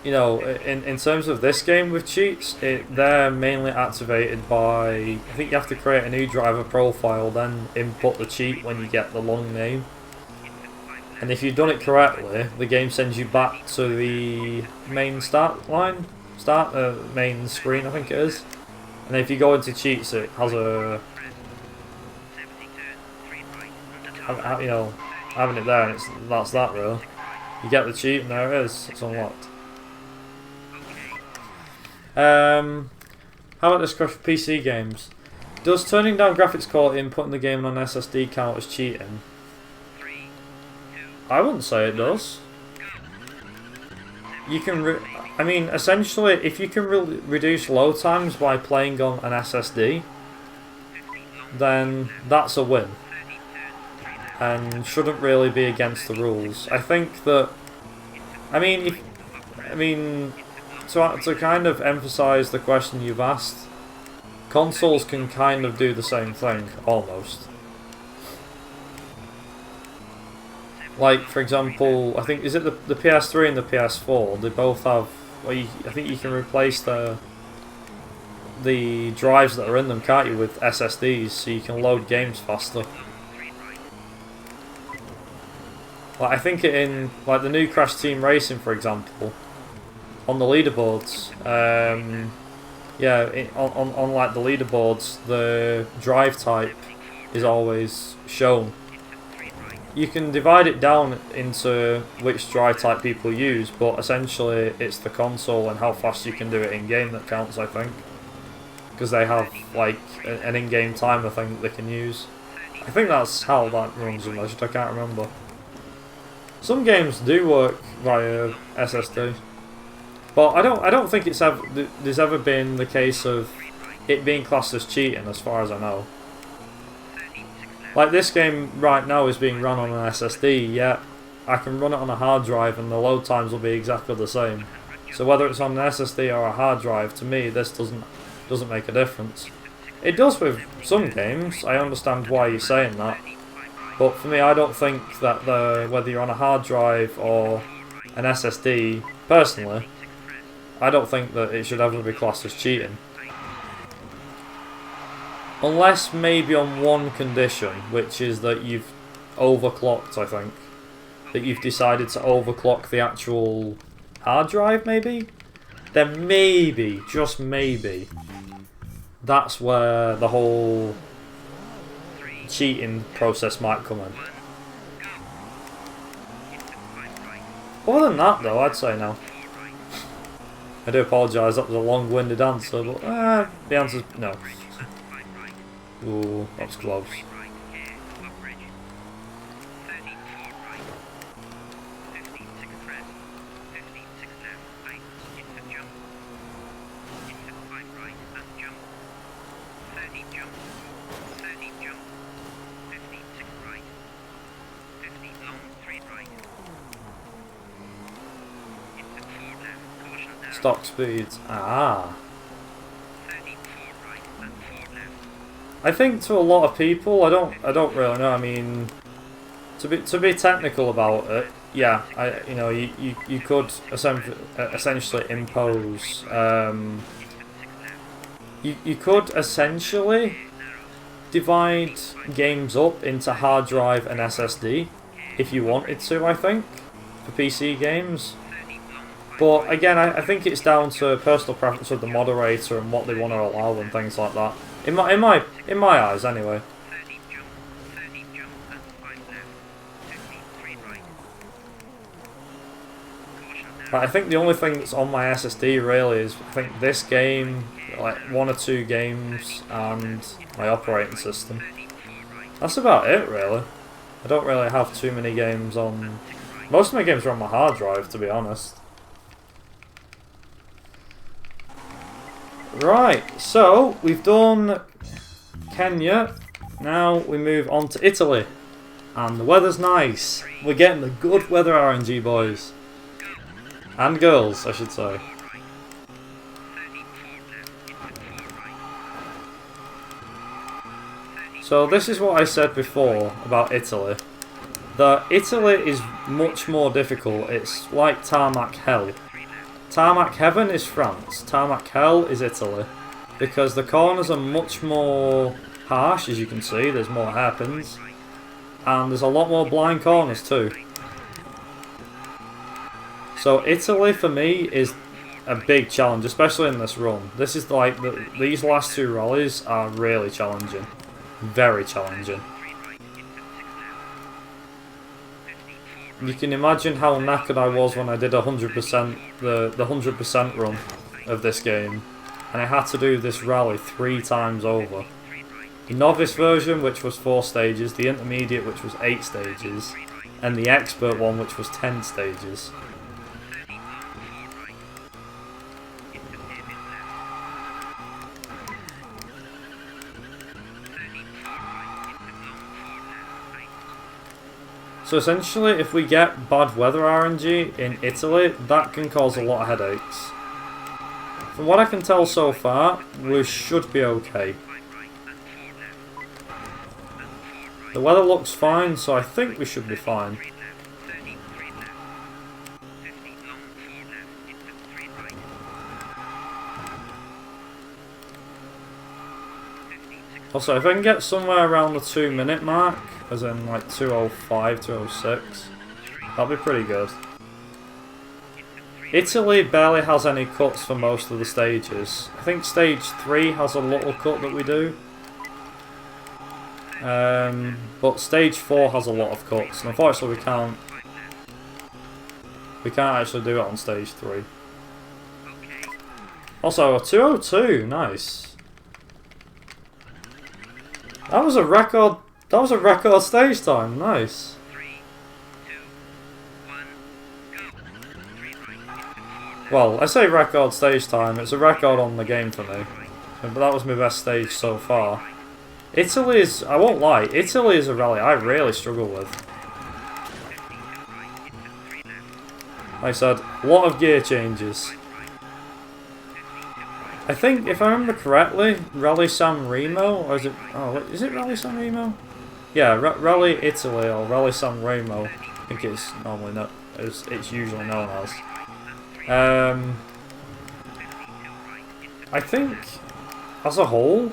you know, in terms of this game with cheats, they're mainly activated by... I think you have to create a new driver profile, then input the cheat when you get the long name. And if you've done it correctly, the game sends you back to the main start line, main screen, I think it is. And if you go into cheats, it has a, you know, having it there, and that's that really. You get the cheat, and there it is. It's unlocked. How about this question for PC games? Does turning down graphics quality and putting the game on an SSD count as cheating? I wouldn't say it does. You can, I mean, essentially, if you can reduce load times by playing on an SSD, then that's a win, and shouldn't really be against the rules. I think that, I mean, to kind of emphasise the question you've asked, consoles can kind of do the same thing, almost. Like, for example, I think, is it the PS3 and the PS4? They both have, well, I think you can replace the drives that are in them, can't you, with SSDs, so you can load games faster. Like, I think in, like, the new Crash Team Racing, for example, on the leaderboards, yeah, on like the leaderboards, the drive type is always shown. You can divide it down into which drive type people use, but essentially it's the console and how fast you can do it in game that counts, I think. Because they have like an in-game timer thing that they can use. I think that's how that runs and measured, I can't remember. Some games do work via SSD. But I don't think there's ever been the case of it being classed as cheating, as far as I know. Like, this game right now is being run on an SSD, yet I can run it on a hard drive and the load times will be exactly the same. So whether it's on an SSD or a hard drive, to me this doesn't make a difference. It does with some games, I understand why you're saying that. But for me, I don't think that whether you're on a hard drive or an SSD, personally, I don't think that it should ever be classed as cheating. Unless maybe on one condition, which is that you've overclocked, I think. That you've decided to overclock the actual hard drive, maybe? Then maybe, just maybe, that's where the whole cheating process might come in. Other than that, though, I'd say no. I do apologise, that was a long-winded answer, but the answer's no. Ooh, that was close. Stock speeds. Ah. I think to a lot of people, I don't really know. I mean, to be technical about it, yeah. You could essentially impose. You could essentially divide games up into hard drive and SSD if you wanted to. I think for PC games. But again, I think it's down to personal preference of the moderator and what they want to allow and things like that. In my eyes, anyway. But I think the only thing that's on my SSD really is I think this game, like 1 or 2 games, and my operating system. That's about it, really. I don't really have too many games on. Most of my games are on my hard drive, to be honest. Right, so we've done Kenya, now we move on to Italy, and the weather's nice. We're getting the good weather RNG, boys. And girls, I should say. So this is what I said before about Italy, that Italy is much more difficult. It's like tarmac hell. Tarmac heaven is France, tarmac hell is Italy, because the corners are much more harsh, as you can see, there's more hairpins, and there's a lot more blind corners too. So Italy for me is a big challenge, especially in this run. This is like, these last 2 rallies are really challenging, very challenging. You can imagine how knackered I was when I did 100% the 100% run of this game, and I had to do this rally 3 times over. The novice version, which was 4 stages, the intermediate, which was 8 stages, and the expert one, which was 10 stages. So essentially, if we get bad weather RNG in Italy, that can cause a lot of headaches. From what I can tell so far, we should be okay. The weather looks fine, so I think we should be fine. Also, if I can get somewhere around the 2-minute mark, as in like 2:05, 2:06, that'd be pretty good. Italy barely has any cuts for most of the stages. I think stage 3 has a little cut that we do. But stage 4 has a lot of cuts, and unfortunately we can't actually do it on stage 3. Also, a 2:02, nice. That was a record stage time, nice. Well, I say record stage time, it's a record on the game for me. But that was my best stage so far. Italy is, I won't lie, Italy is a rally I really struggle with. Like I said, a lot of gear changes. I think, if I remember correctly, Rally San Remo, or is it Rally San Remo? Yeah, Rally Italy or Rally San Remo, I think it's normally not, it's usually known as. I think, as a whole,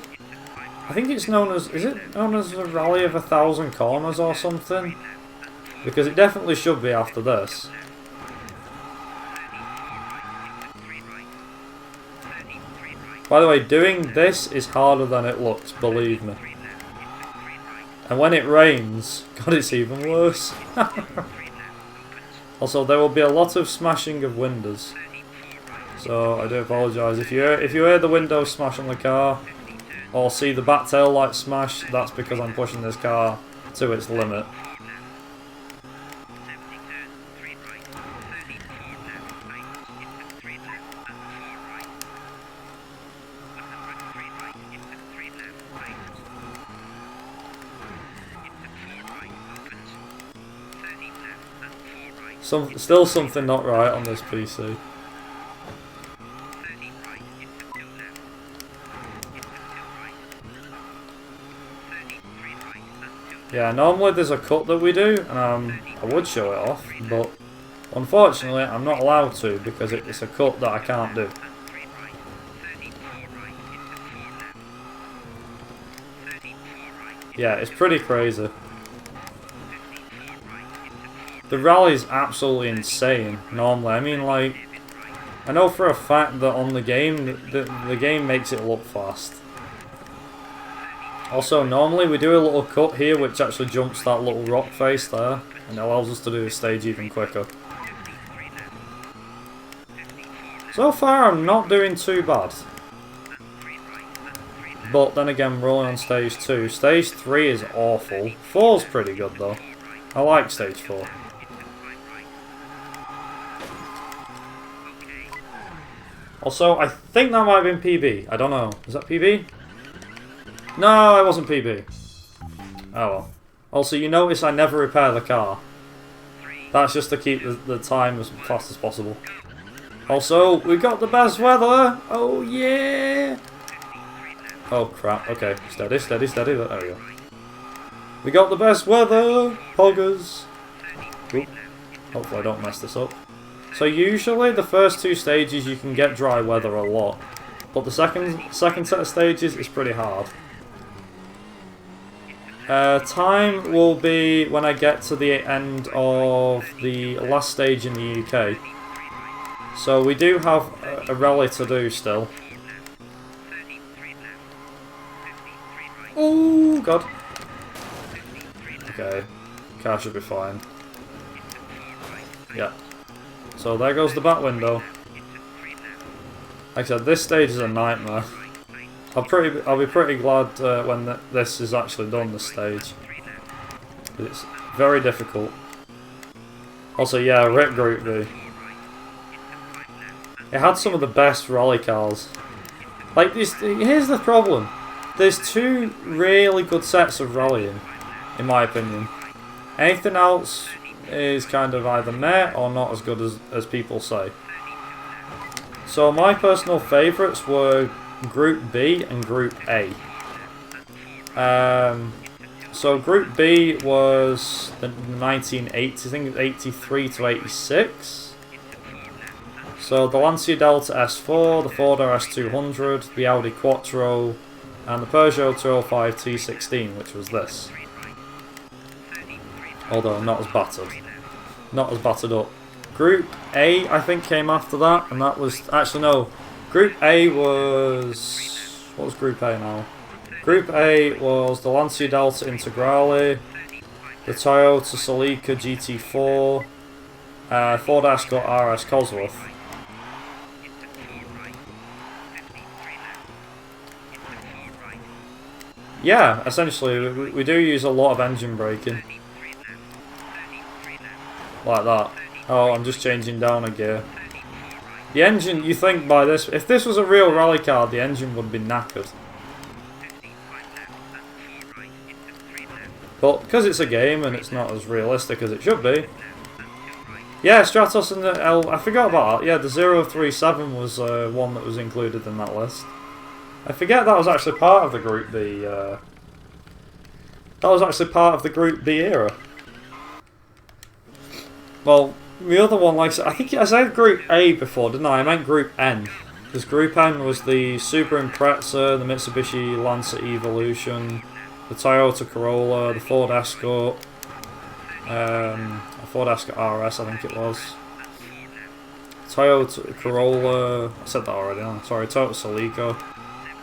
I think it's known as, is it known as the Rally of 1,000 Corners or something? Because it definitely should be after this. By the way, doing this is harder than it looks, believe me. And when it rains, God, it's even worse. Also, there will be a lot of smashing of windows. So, I do apologise. If you hear the windows smash on the car, or see the back tail light smash, that's because I'm pushing this car to its limit. Still something not right on this PC. Yeah, normally there's a cut that we do, and I would show it off, but unfortunately I'm not allowed to because it's a cut that I can't do. Yeah, it's pretty crazy. The rally's absolutely insane, normally. I mean, like, I know for a fact that on the game, the game makes it look fast. Also, normally we do a little cut here which actually jumps that little rock face there, and allows us to do the stage even quicker. So far, I'm not doing too bad. But then again, we're only on stage 2. Stage 3 is awful. 4's pretty good though. I like stage 4. Also, I think that might have been PB. I don't know. Is that PB? No, it wasn't PB. Oh well. Also, you notice I never repair the car. That's just to keep the time as fast as possible. Also, we got the best weather! Oh yeah! Oh crap, okay. Steady, steady, steady. There we go. We got the best weather! Poggers! Oop. Hopefully I don't mess this up. So usually the first 2 stages you can get dry weather a lot, but the second set of stages is pretty hard. Time will be when I get to the end of the last stage in the UK. So we do have a rally to do still. Oh god. Okay, car should be fine. Yeah. So there goes the back window. Like I said, this stage is a nightmare. I'll be pretty glad when this is actually done, this stage. It's very difficult. Also, yeah, RIP Group B. It had some of the best rally cars. Like, here's the problem. There's 2 really good sets of rallying, in my opinion. Anything else is kind of either meh or not as good as people say. So my personal favourites were Group B and Group A. So Group B was the 1980s, I think it was 83 to 86. So the Lancia Delta S4, the Ford RS200, the Audi Quattro, and the Peugeot 205 T16, which was this. Although not as battered. Not as battered up. Group A, I think, came after that, and that was... Actually, no. Group A was... What was Group A now? Group A was the Lancia Delta Integrale, the Toyota Celica GT4, Ford Escort RS Cosworth. Yeah, essentially, we do use a lot of engine braking. Like that. Oh, I'm just changing down a gear. The engine, you think by this, if this was a real rally car, the engine would be knackered. But because it's a game and it's not as realistic as it should be. Yeah, Stratos and the L, I forgot about that. Yeah, the 037 was one that was included in that list. I forget that was actually part of the Group B. That was actually part of the Group B era. Well, the other one, like I think I said Group A before, didn't I? I meant Group N. Because Group N was the Subaru Impreza, the Mitsubishi Lancer Evolution, the Toyota Corolla, the Ford Escort, a Ford Escort RS, I think it was. Toyota Corolla, I said that already, sorry, Toyota Celica.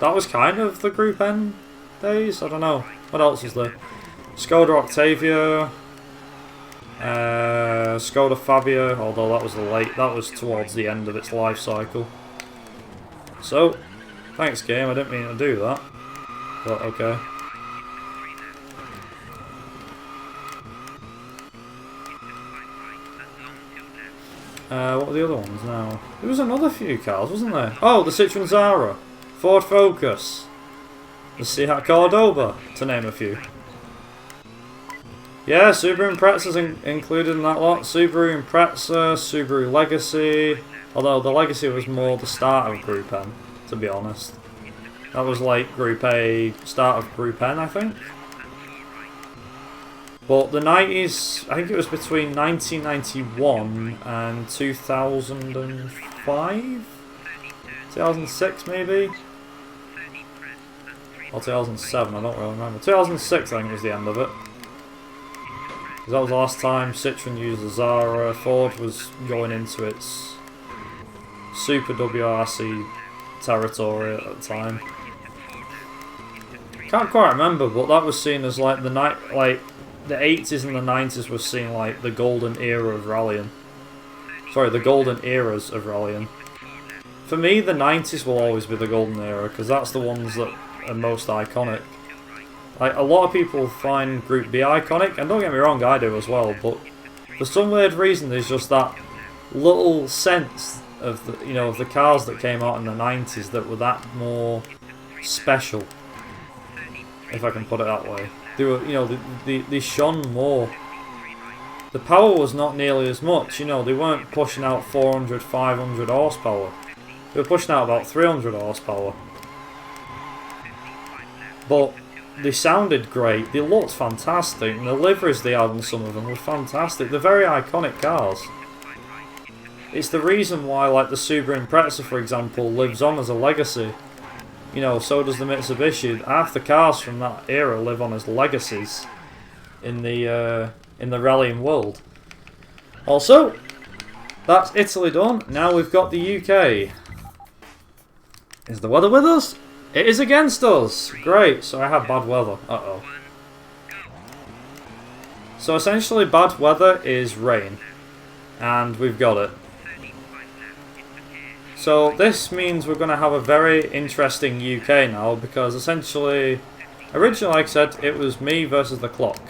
That was kind of the Group N days, I don't know. What else was there? Skoda Octavia, Skoda Fabia, although that was towards the end of its life cycle. So, thanks game, I didn't mean to do that, but okay. What were the other ones now? There was another few cars, wasn't there? Oh, the Citroen Zara, Ford Focus, the Seat Cordoba, to name a few. Yeah, Subaru Impreza's included in that lot. Subaru Impreza, Subaru Legacy. Although the Legacy was more the start of Group N, to be honest. That was like Group A, start of Group N, I think. But the 90s, I think it was between 1991 and 2005? 2006 maybe? Or 2007, I don't really remember. 2006 I think was the end of it. Because that was the last time Citroen used the Zara. Ford was going into its Super WRC territory at the time. Can't quite remember, but that was seen as like the 80s and the 90s was seen like the golden era of rallying. Sorry, the golden eras of rallying. For me, the 90s will always be the golden era because that's the ones that are most iconic. Like, a lot of people find Group B iconic, and don't get me wrong, I do as well, but for some weird reason there's just that little sense of the, you know, of the cars that came out in the 90s that were that more special, if I can put it that way. They were, you know, they shone more. The power was not nearly as much, you know, they weren't pushing out 400, 500 horsepower. They were pushing out about 300 horsepower. But they sounded great, they looked fantastic, and the liveries they had on some of them were fantastic. They're very iconic cars. It's the reason why, like, the Subaru Impreza, for example, lives on as a legacy. You know, so does the Mitsubishi. Half the cars from that era live on as legacies in the rallying world. Also, that's Italy done. Now we've got the UK. Is the weather with us? It is against us! Great, so I have bad weather. Uh-oh. So essentially bad weather is rain. And we've got it. So this means we're going to have a very interesting UK now, because essentially, originally like I said, it was me versus the clock.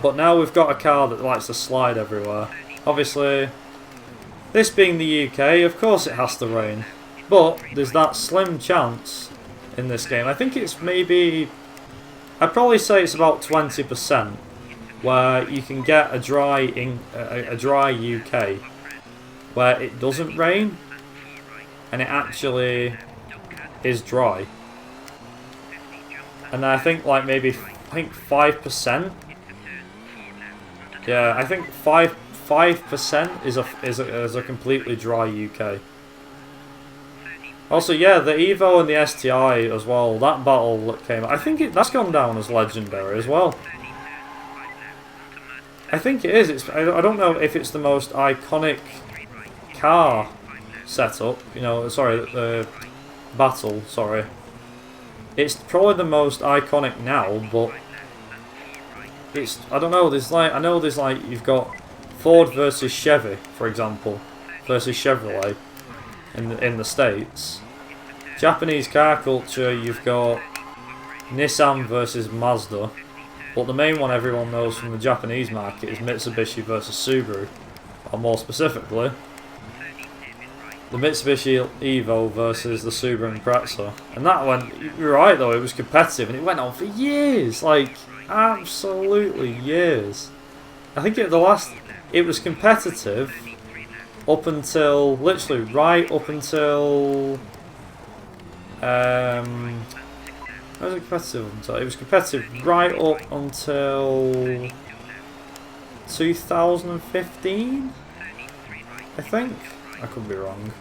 But now we've got a car that likes to slide everywhere. Obviously, this being the UK, of course it has to rain. But there's that slim chance in this game. I think it's maybe, I'd probably say it's about 20%, where you can get a dry UK, where it doesn't rain, and it actually is dry. And I think like maybe 5%. Yeah, I think 5% is a completely dry UK. Also, yeah, the Evo and the STI as well. That battle that came, I think that's gone down as legendary as well. I think it is. I don't know if it's the most iconic car setup. You know, sorry, battle. Sorry, it's probably the most iconic now, but it's, I don't know. I know there's like, you've got Ford versus Chevy, for example, versus Chevrolet in the States. Japanese car culture, you've got Nissan versus Mazda, but the main one everyone knows from the Japanese market is Mitsubishi versus Subaru, or more specifically, the Mitsubishi Evo versus the Subaru Impreza. And that went, you're right though, it was competitive, and it went on for years, like, absolutely years. I think it was competitive up until, literally right up until, how was it competitive until? It was competitive right up until 2015, I think. I could be wrong.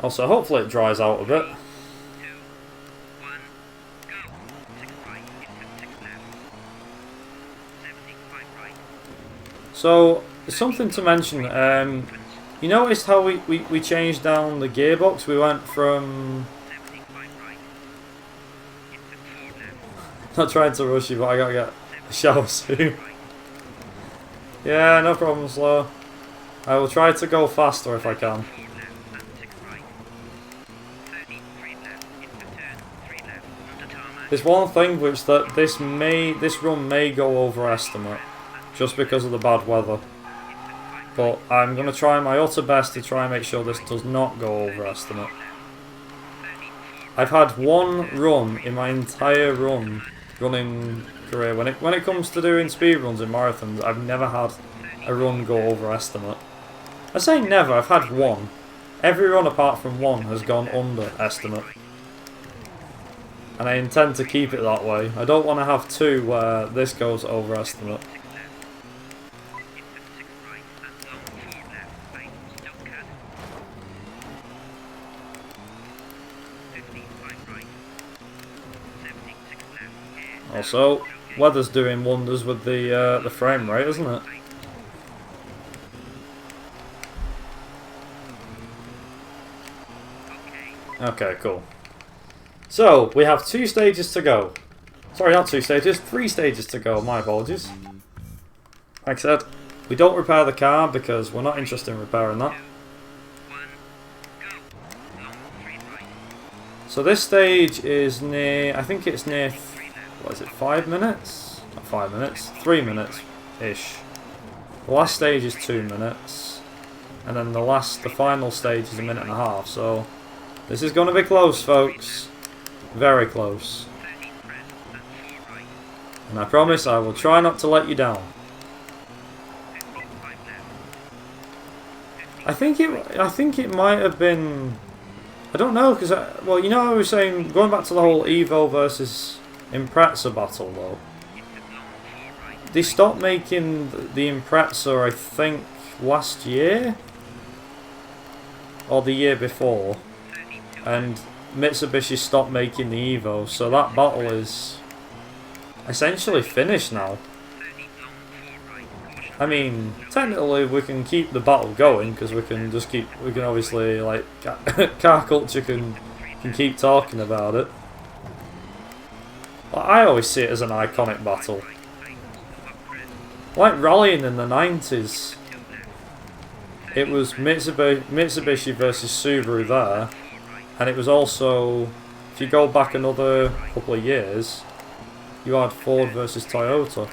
Also, hopefully it dries out a bit. So, something to mention, you noticed how we changed down the gearbox? We went from... Not trying to rush you, but I gotta get a shower soon. Yeah, no problem, Slow. I will try to go faster if I can. There's one thing which that this run may go over estimate, just because of the bad weather. But I'm going to try my utter best to try and make sure this does not go over estimate. I've had one run in my entire running career. When it comes to doing speed runs in marathons, I've never had a run go over estimate. I say never, I've had one. Every run apart from one has gone under estimate. And I intend to keep it that way. I don't want to have two where this goes over estimate. Also, weather's doing wonders with the frame rate, isn't it? Okay, cool. So, we have 2 stages to go. Sorry, not 2 stages, 3 stages to go, my apologies. Like I said, we don't repair the car because we're not interested in repairing that. So this stage is near, I think it's near, what is it, 5 minutes? Not 5 minutes, 3 minutes-ish. The last stage is 2 minutes. And then the final stage is 1.5 minutes, so this is going to be close, folks. Very close. And I promise I will try not to let you down. I think it might have been, I don't know, because well, you know, I was saying, going back to the whole Evo versus Impreza battle though. They stopped making the Impreza, I think, last year or the year before, and Mitsubishi stopped making the Evo, so that battle is essentially finished now. I mean, technically we can keep the battle going because we can obviously, like, car culture can keep talking about it. But I always see it as an iconic battle. Like rallying in the 90s, it was Mitsubishi versus Subaru there. And it was also, if you go back another couple of years, you had Ford versus Toyota.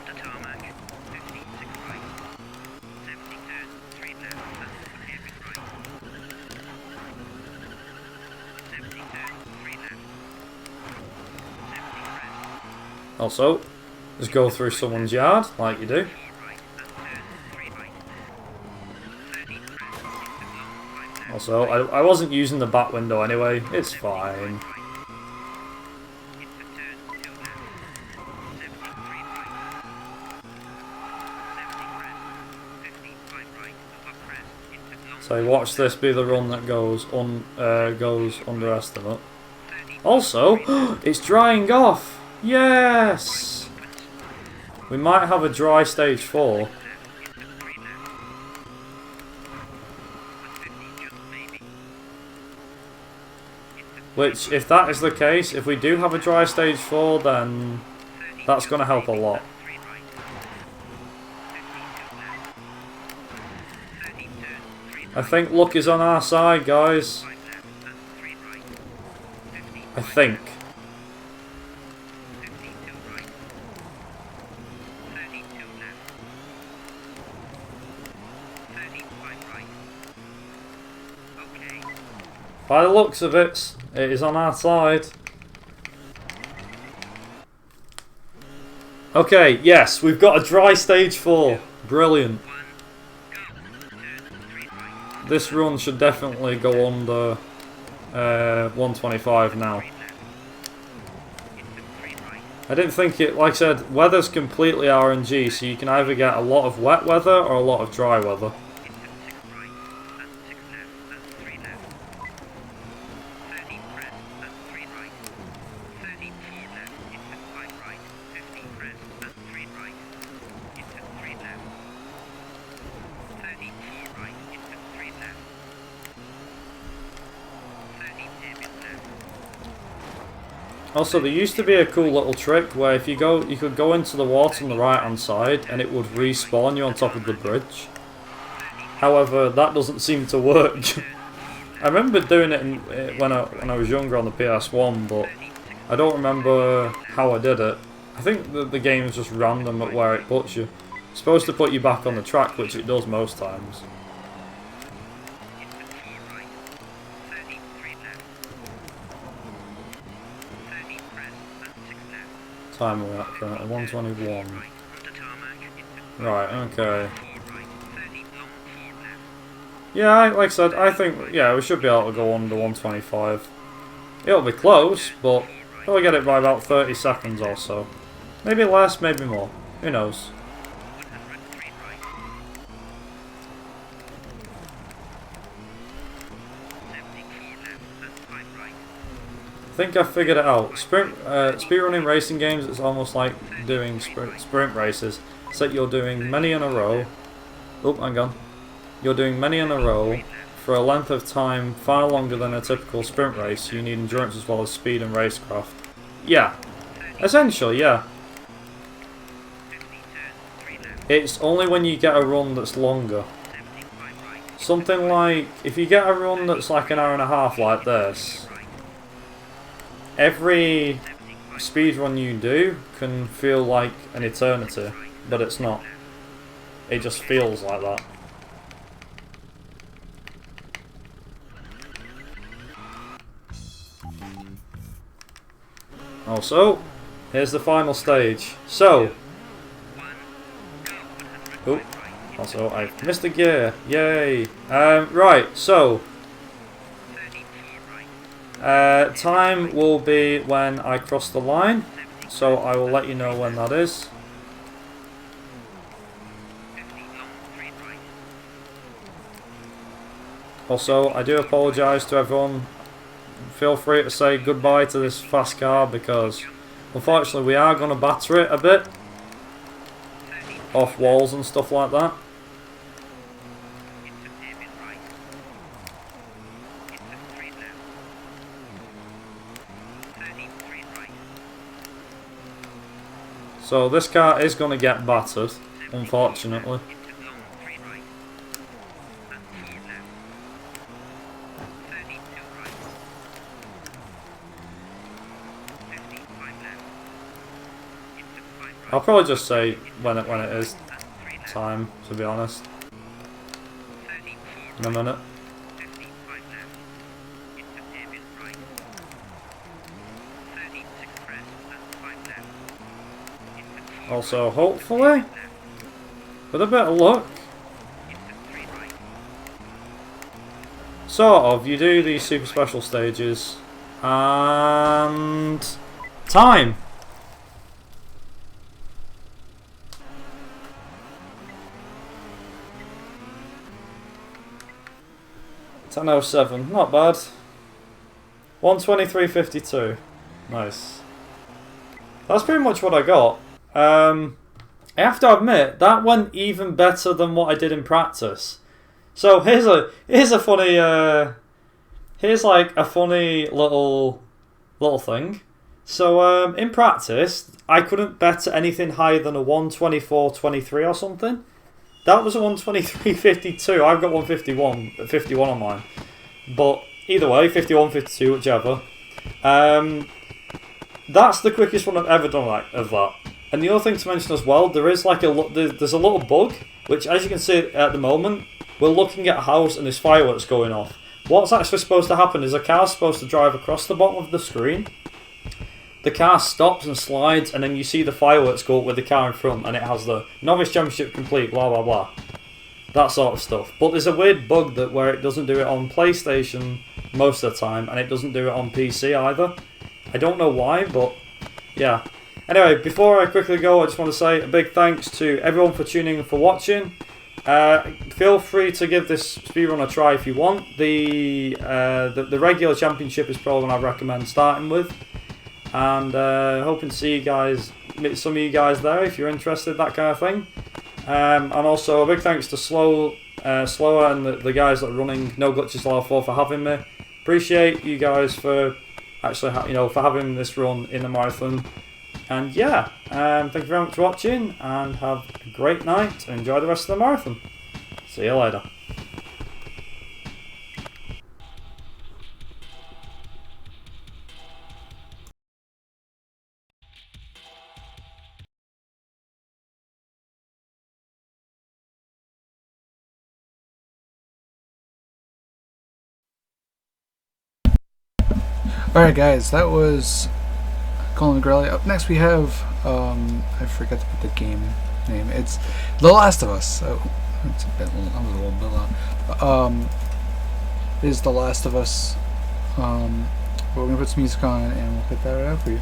Also, just go through someone's yard, like you do. Also, Also, I wasn't using the back window anyway. It's fine. So watch this be the run that goes underestimate. Also, it's drying off. Yes. We might have a dry stage 4. Which, if that is the case, if we do have a dry stage 4, then that's going to help a lot. I think luck is on our side, guys. I think. By the looks of it, it is on our side. Okay, yes, we've got a dry stage 4. Brilliant. This run should definitely go under 125 now. I didn't think it, like I said, weather's completely RNG, so you can either get a lot of wet weather or a lot of dry weather. Also, there used to be a cool little trick where if you could go into the water on the right hand side and it would respawn you on top of the bridge. However, that doesn't seem to work. I remember doing it when I was younger on the PS1, but I don't remember how I did it. I think the game is just random at where it puts you. It's supposed to put you back on the track, which it does most times. Time we're at currently, 121. Right, okay. Yeah, like I said, I think, yeah, we should be able to go under 125. It'll be close, but we'll get it by about 30 seconds or so. Maybe less, maybe more. Who knows? I think I figured it out. Speedrunning racing games, it's almost like doing sprint races. It's like you're doing many in a row. Oh, hang on. You're doing many in a row for a length of time far longer than a typical sprint race. You need endurance as well as speed and racecraft. Yeah. Essentially, yeah. It's only when you get a run that's longer. Something like, if you get a run that's like an hour and a half like this, every speedrun you do can feel like an eternity, but it's not. It just feels like that. Also, here's the final stage. So, oh, also I've missed a gear. Yay! Right, so time will be when I cross the line, so I will let you know when that is. Also, I do apologise to everyone. Feel free to say goodbye to this fast car because unfortunately we are going to batter it a bit off walls and stuff like that. So this car is going to get battered, unfortunately. I'll probably just say when it is time, to be honest. In a minute. Also, hopefully, with a bit of luck, sort of. You do these super special stages, and time. $10.07, not bad. 123.52, nice. That's pretty much what I got. I have to admit that went even better than what I did in practice. So here's a funny here's like a funny little thing. So in practice I couldn't bet anything higher than a 124.23 or something. That was a 123.52. I've got 51 on mine. But either way, 51, 52, whichever. That's the quickest one I've ever done of that. And the other thing to mention as well, there's a little bug, which as you can see at the moment, we're looking at a house and there's fireworks going off. What's actually supposed to happen is a car's supposed to drive across the bottom of the screen. The car stops and slides, and then you see the fireworks go up with the car in front, and it has the Novice Championship complete, blah blah blah. That sort of stuff. But there's a weird bug where it doesn't do it on PlayStation most of the time, and it doesn't do it on PC either. I don't know why, but yeah. Anyway, before I quickly go, I just want to say a big thanks to everyone for tuning in and for watching. Feel free to give this speedrun a try if you want. The regular championship is probably one I recommend starting with. And hoping to see you guys, meet some of you guys there if you're interested, that kind of thing. And also a big thanks to Slower and the guys that are running No Glitches Allowed for having me. Appreciate you guys for actually for having this run in the marathon. And yeah, thank you very much for watching, and have a great night and enjoy the rest of the marathon. See you later. Alright guys, that was Colin McRae. Up next we have, I forgot to put the game name. It's The Last of Us. Oh, it's a bit, I was a little bit long. It is The Last of Us. We're going to put some music on and we'll put that right out for you.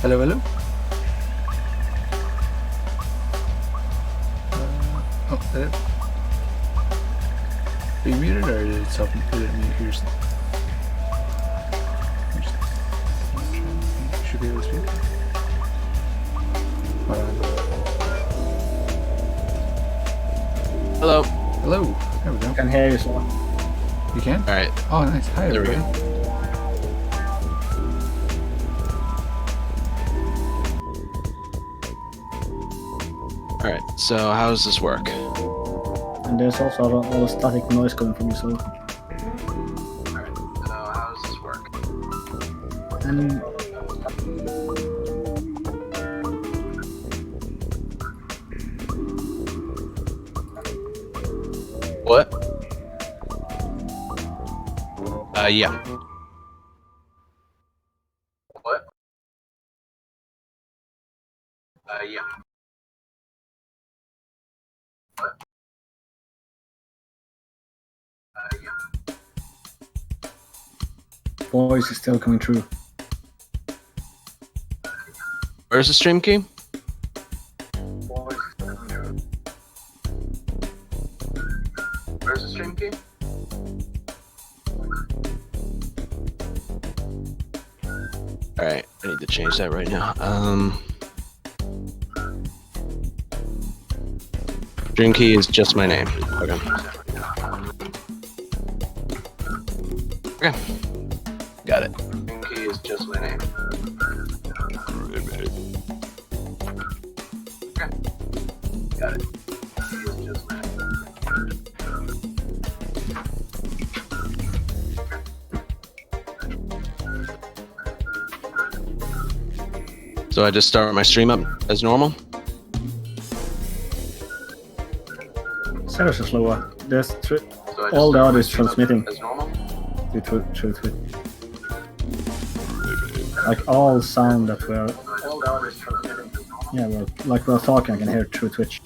Hello, hello. Oh, is that it? Are you muted or did it self-mute yours? You should be able to speak. Hello. Hello. There we go. I can hear you, so. You can? Alright. Oh, nice. Hi, There we everybody. Alright, so how does this work? And there's also all the static noise coming from yourself. Alright, so how does this work? And What? Yeah. What? Yeah. voice is still coming through. Where's the stream key? Where's the stream key? Alright, I need to change that right now. Stream key is just my name. Okay. Okay. Got it. Stream key is just my name. Okay. Got it. Key is just my name. So I just start my stream up as normal? Servers are slower. There's all the audio is transmitting As normal? through Twitch. Like all sound that we're we're talking, I can hear through Twitch.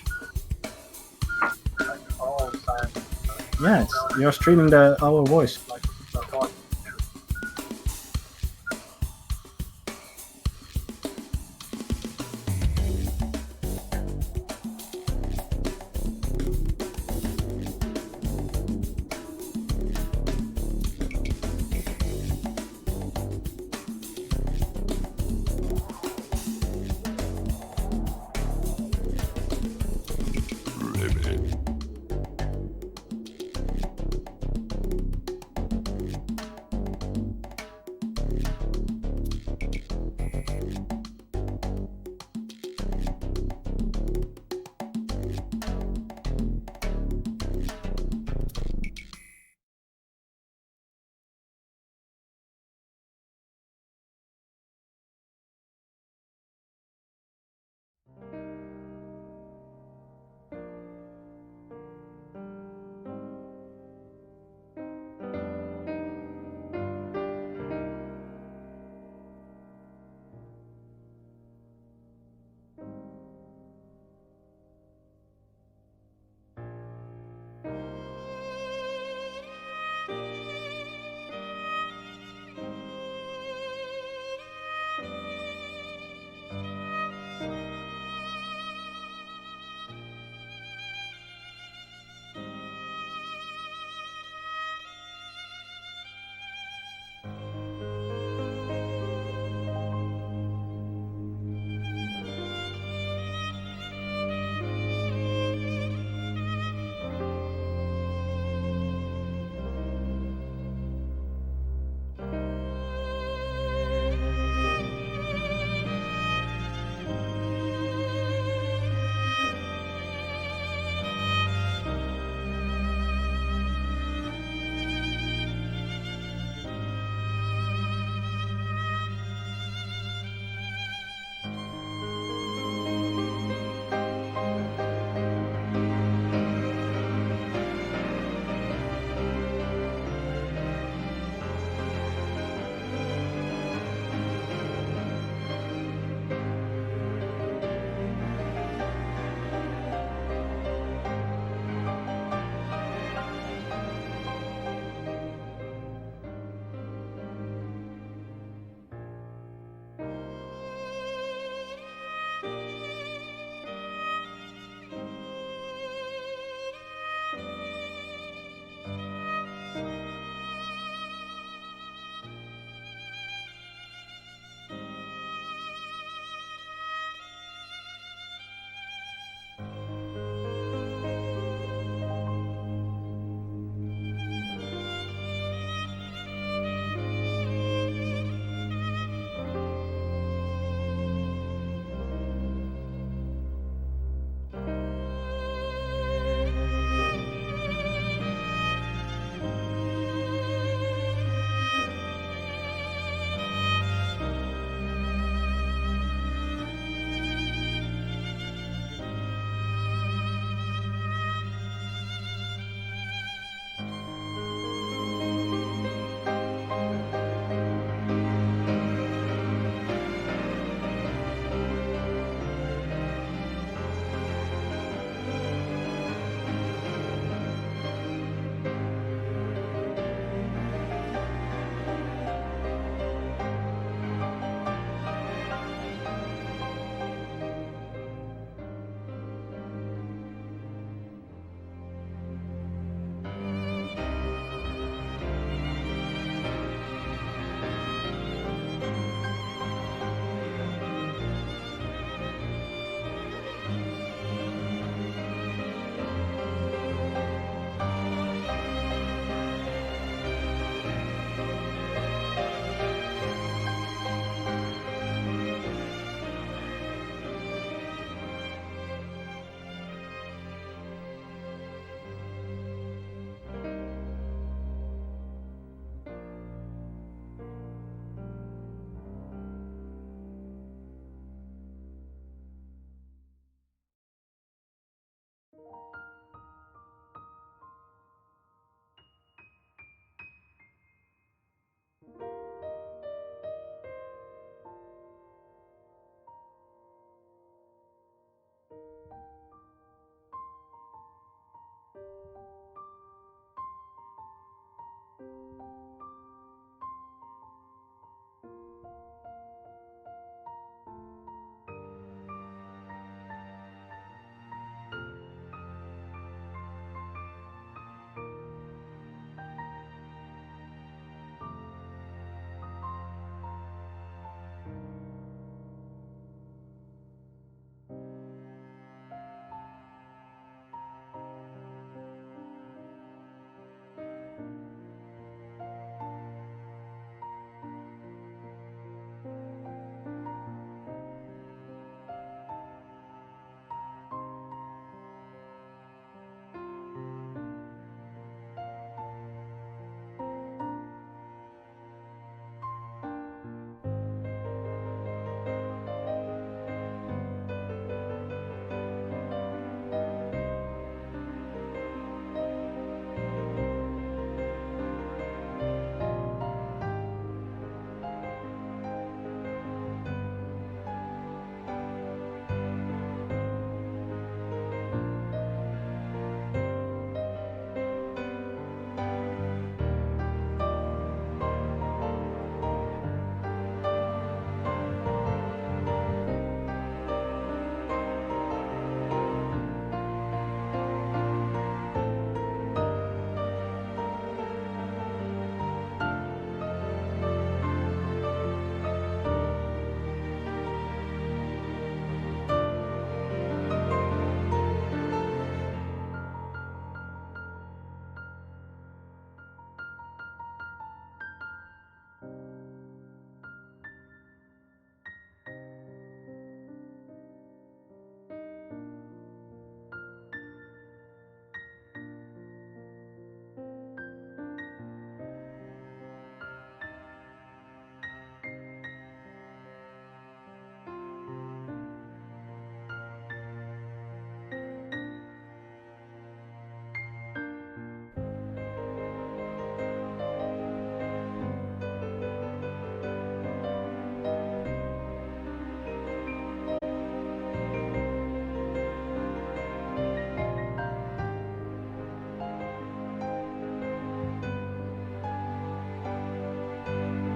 Yeah, you're streaming our voice.